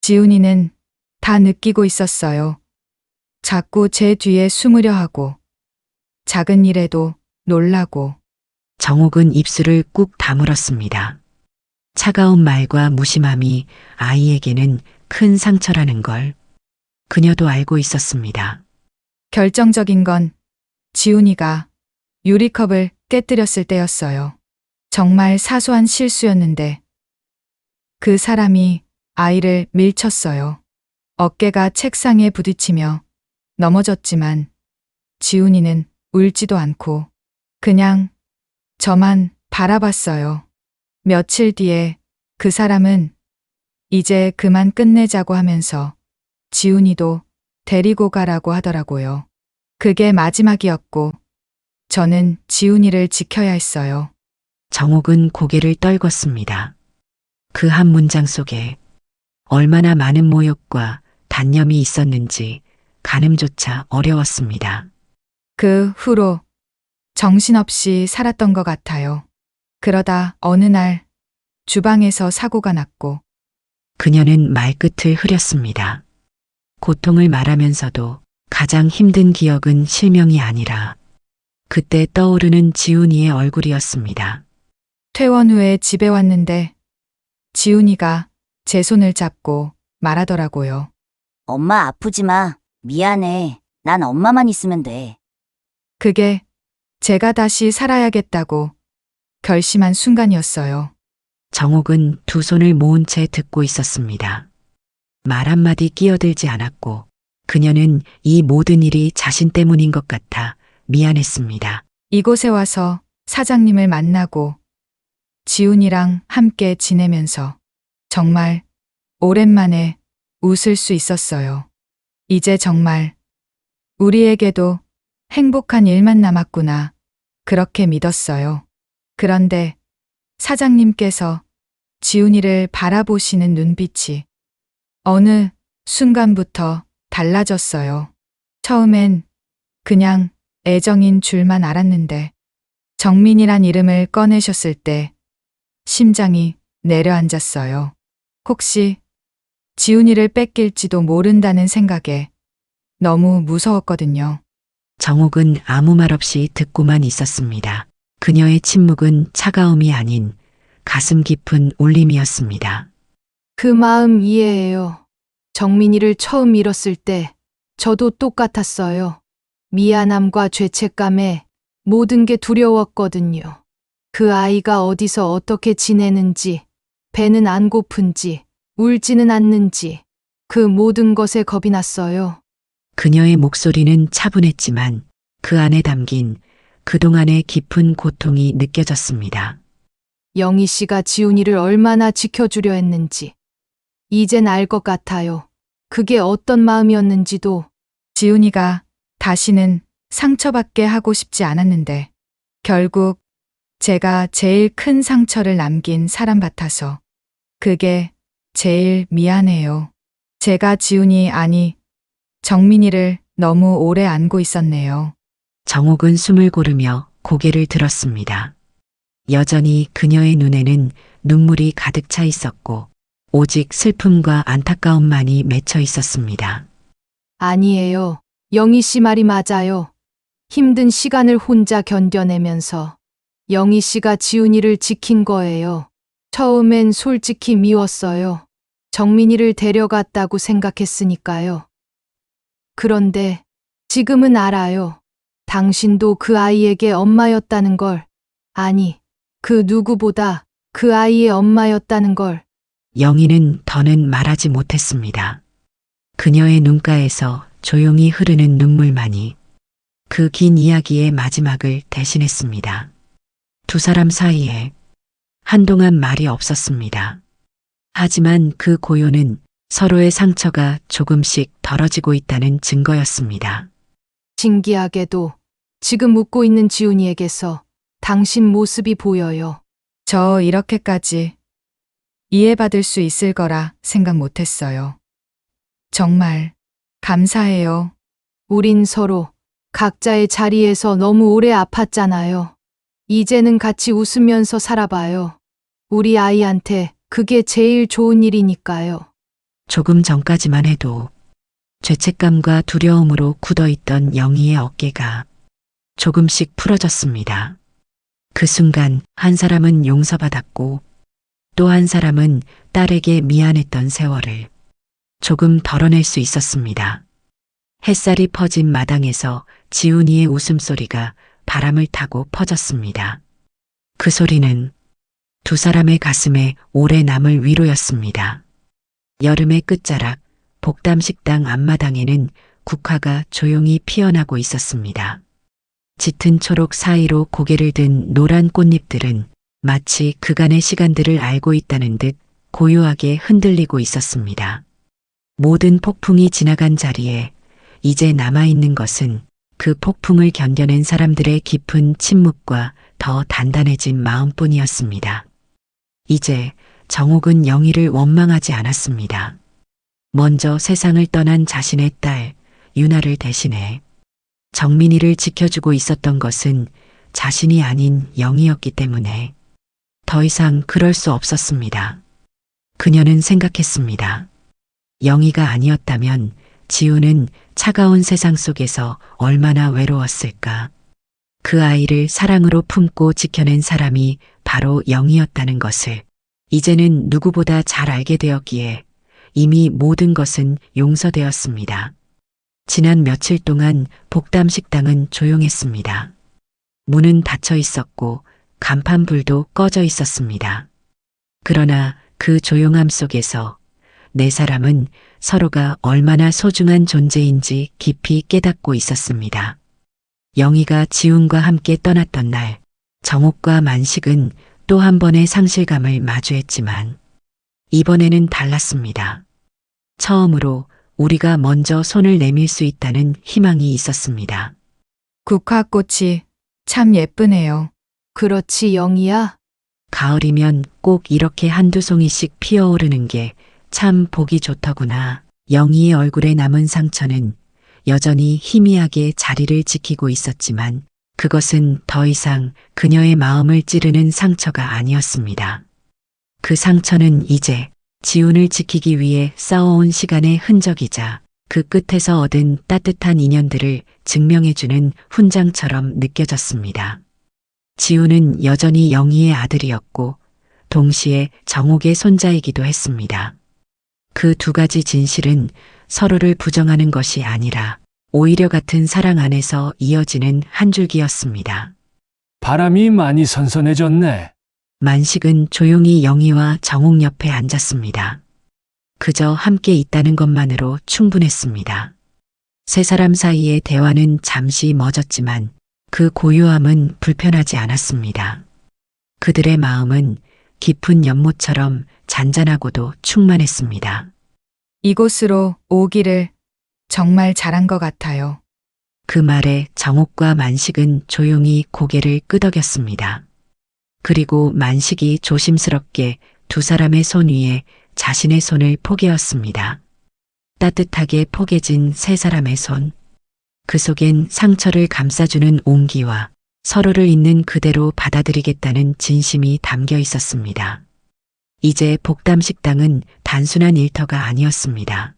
지훈이는 다 느끼고 있었어요. 자꾸 제 뒤에 숨으려 하고 작은 일에도 놀라고 정옥은 입술을 꾹 다물었습니다. 차가운 말과 무심함이 아이에게는 큰 상처라는 걸 그녀도 알고 있었습니다. 결정적인 건 지훈이가 유리컵을 깨뜨렸을 때였어요. 정말 사소한 실수였는데 그 사람이 아이를 밀쳤어요. 어깨가 책상에 부딪히며 넘어졌지만 지훈이는 울지도 않고 그냥 저만 바라봤어요. 며칠 뒤에 그 사람은 이제 그만 끝내자고 하면서 지훈이도 데리고 가라고 하더라고요. 그게 마지막이었고 저는 지훈이를 지켜야 했어요. 정옥은 고개를 떨궜습니다. 그 한 문장 속에 얼마나 많은 모욕과 단념이 있었는지 가늠조차 어려웠습니다. 그 후로 정신없이 살았던 것 같아요. 그러다 어느 날 주방에서 사고가 났고 그녀는 말끝을 흐렸습니다. 고통을 말하면서도 가장 힘든 기억은 실명이 아니라 그때 떠오르는 지훈이의 얼굴이었습니다. 퇴원 후에 집에 왔는데 지훈이가 제 손을 잡고 말하더라고요. 엄마 아프지 마. 미안해. 난 엄마만 있으면 돼. 그게 제가 다시 살아야겠다고 결심한 순간이었어요. 정옥은 두 손을 모은 채 듣고 있었습니다. 말 한마디 끼어들지 않았고 그녀는 이 모든 일이 자신 때문인 것 같아 미안했습니다. 이곳에 와서 사장님을 만나고 지훈이랑 함께 지내면서 정말 오랜만에 웃을 수 있었어요. 이제 정말 우리에게도 행복한 일만 남았구나. 그렇게 믿었어요. 그런데 사장님께서 지훈이를 바라보시는 눈빛이 어느 순간부터 달라졌어요. 처음엔 그냥 애정인 줄만 알았는데 정민이란 이름을 꺼내셨을 때 심장이 내려앉았어요. 혹시 지훈이를 뺏길지도 모른다는 생각에 너무 무서웠거든요. 정옥은 아무 말 없이 듣고만 있었습니다. 그녀의 침묵은 차가움이 아닌 가슴 깊은 울림이었습니다. 그 마음 이해해요. 정민이를 처음 잃었을 때 저도 똑같았어요. 미안함과 죄책감에 모든 게 두려웠거든요. 그 아이가 어디서 어떻게 지내는지, 배는 안 고픈지, 울지는 않는지, 그 모든 것에 겁이 났어요. 그녀의 목소리는 차분했지만 그 안에 담긴 그동안의 깊은 고통이 느껴졌습니다. 영희 씨가 지훈이를 얼마나 지켜주려 했는지. 이젠 알 것 같아요. 그게 어떤 마음이었는지도. 지훈이가 다시는 상처받게 하고 싶지 않았는데 결국 제가 제일 큰 상처를 남긴 사람 같아서 그게 제일 미안해요. 제가 지훈이 아니 정민이를 너무 오래 안고 있었네요. 정옥은 숨을 고르며 고개를 들었습니다. 여전히 그녀의 눈에는 눈물이 가득 차 있었고 오직 슬픔과 안타까움만이 맺혀 있었습니다. 아니에요. 영희 씨 말이 맞아요. 힘든 시간을 혼자 견뎌내면서 영희 씨가 지훈이를 지킨 거예요. 처음엔 솔직히 미웠어요. 정민이를 데려갔다고 생각했으니까요. 그런데 지금은 알아요. 당신도 그 아이에게 엄마였다는 걸. 아니, 그 누구보다 그 아이의 엄마였다는 걸. 영희는 더는 말하지 못했습니다. 그녀의 눈가에서 조용히 흐르는 눈물만이 그 긴 이야기의 마지막을 대신했습니다. 두 사람 사이에 한동안 말이 없었습니다. 하지만 그 고요는 서로의 상처가 조금씩 덜어지고 있다는 증거였습니다. 신기하게도 지금 웃고 있는 지훈이에게서 당신 모습이 보여요. 저 이렇게까지 이해받을 수 있을 거라 생각 못했어요. 정말 감사해요. 우린 서로 각자의 자리에서 너무 오래 아팠잖아요. 이제는 같이 웃으면서 살아봐요. 우리 아이한테 그게 제일 좋은 일이니까요. 조금 전까지만 해도 죄책감과 두려움으로 굳어있던 영희의 어깨가 조금씩 풀어졌습니다. 그 순간 한 사람은 용서받았고 또 한 사람은 딸에게 미안했던 세월을 조금 덜어낼 수 있었습니다. 햇살이 퍼진 마당에서 지훈이의 웃음소리가 바람을 타고 퍼졌습니다. 그 소리는 두 사람의 가슴에 오래 남을 위로였습니다. 여름의 끝자락, 복담식당 앞마당에는 국화가 조용히 피어나고 있었습니다. 짙은 초록 사이로 고개를 든 노란 꽃잎들은 마치 그간의 시간들을 알고 있다는 듯 고요하게 흔들리고 있었습니다. 모든 폭풍이 지나간 자리에 이제 남아있는 것은 그 폭풍을 견뎌낸 사람들의 깊은 침묵과 더 단단해진 마음뿐이었습니다. 이제 정옥은 영희를 원망하지 않았습니다. 먼저 세상을 떠난 자신의 딸 유나를 대신해 정민이를 지켜주고 있었던 것은 자신이 아닌 영희였기 때문에 더 이상 그럴 수 없었습니다. 그녀는 생각했습니다. 영희가 아니었다면 지우는 차가운 세상 속에서 얼마나 외로웠을까. 그 아이를 사랑으로 품고 지켜낸 사람이 바로 영희였다는 것을 이제는 누구보다 잘 알게 되었기에 이미 모든 것은 용서되었습니다. 지난 며칠 동안 복담식당은 조용했습니다. 문은 닫혀 있었고 간판불도 꺼져 있었습니다. 그러나 그 조용함 속에서 네 사람은 서로가 얼마나 소중한 존재인지 깊이 깨닫고 있었습니다. 영희가 지훈과 함께 떠났던 날, 정옥과 만식은 또 한 번의 상실감을 마주했지만 이번에는 달랐습니다. 처음으로 우리가 먼저 손을 내밀 수 있다는 희망이 있었습니다. 국화꽃이 참 예쁘네요. 그렇지, 영희야. 가을이면 꼭 이렇게 한두 송이씩 피어오르는 게 참 보기 좋더구나. 영희의 얼굴에 남은 상처는 여전히 희미하게 자리를 지키고 있었지만 그것은 더 이상 그녀의 마음을 찌르는 상처가 아니었습니다. 그 상처는 이제 지훈을 지키기 위해 싸워온 시간의 흔적이자 그 끝에서 얻은 따뜻한 인연들을 증명해주는 훈장처럼 느껴졌습니다. 지훈은 여전히 영희의 아들이었고 동시에 정옥의 손자이기도 했습니다. 그 두 가지 진실은 서로를 부정하는 것이 아니라 오히려 같은 사랑 안에서 이어지는 한 줄기였습니다. 바람이 많이 선선해졌네. 만식은 조용히 영희와 정옥 옆에 앉았습니다. 그저 함께 있다는 것만으로 충분했습니다. 세 사람 사이의 대화는 잠시 멎었지만 그 고요함은 불편하지 않았습니다. 그들의 마음은 깊은 연못처럼 잔잔하고도 충만했습니다. 이곳으로 오기를 정말 잘한 것 같아요. 그 말에 정옥과 만식은 조용히 고개를 끄덕였습니다. 그리고 만식이 조심스럽게 두 사람의 손 위에 자신의 손을 포개었습니다. 따뜻하게 포개진 세 사람의 손. 그 속엔 상처를 감싸주는 온기와 서로를 있는 그대로 받아들이겠다는 진심이 담겨 있었습니다. 이제 복담식당은 단순한 일터가 아니었습니다.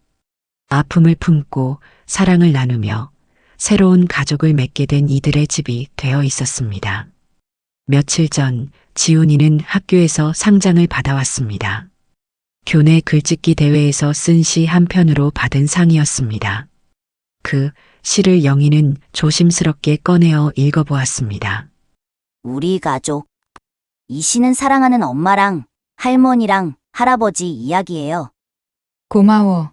아픔을 품고 사랑을 나누며 새로운 가족을 맺게 된 이들의 집이 되어 있었습니다. 며칠 전 지훈이는 학교에서 상장을 받아왔습니다. 교내 글짓기 대회에서 쓴 시 한 편으로 받은 상이었습니다. 그 시를 영희는 조심스럽게 꺼내어 읽어보았습니다. 우리 가족. 이 시는 사랑하는 엄마랑 할머니랑 할아버지 이야기예요. 고마워.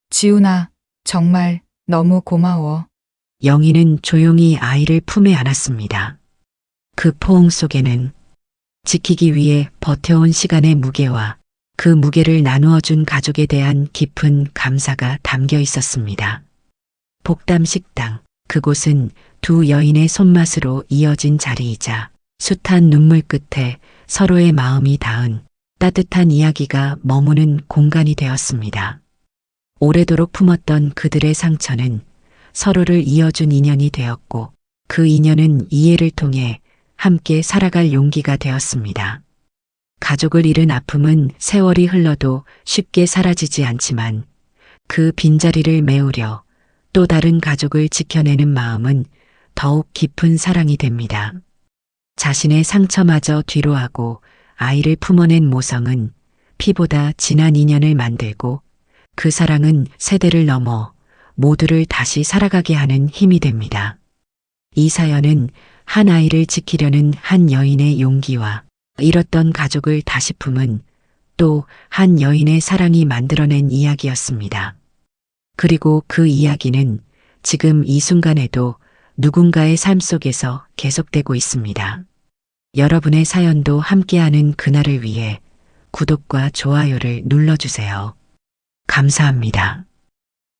지훈아, 정말 너무 고마워. 영희는 조용히 아이를 품에 안았습니다. 그 포옹 속에는 지키기 위해 버텨온 시간의 무게와 그 무게를 나누어 준 가족에 대한 깊은 감사가 담겨 있었습니다. 복담식당, 그곳은 두 여인의 손맛으로 이어진 자리이자 숱한 눈물 끝에 서로의 마음이 닿은 따뜻한 이야기가 머무는 공간이 되었습니다. 오래도록 품었던 그들의 상처는 서로를 이어준 인연이 되었고 그 인연은 이해를 통해 함께 살아갈 용기가 되었습니다. 가족을 잃은 아픔은 세월이 흘러도 쉽게 사라지지 않지만 그 빈자리를 메우려 또 다른 가족을 지켜내는 마음은 더욱 깊은 사랑이 됩니다. 자신의 상처마저 뒤로하고 아이를 품어낸 모성은 피보다 진한 인연을 만들고 그 사랑은 세대를 넘어 모두를 다시 살아가게 하는 힘이 됩니다. 이 사연은 한 아이를 지키려는 한 여인의 용기와 잃었던 가족을 다시 품은 또 한 여인의 사랑이 만들어낸 이야기였습니다. 그리고 그 이야기는 지금 이 순간에도 누군가의 삶 속에서 계속되고 있습니다. 여러분의 사연도 함께하는 그날을 위해 구독과 좋아요를 눌러주세요. 감사합니다.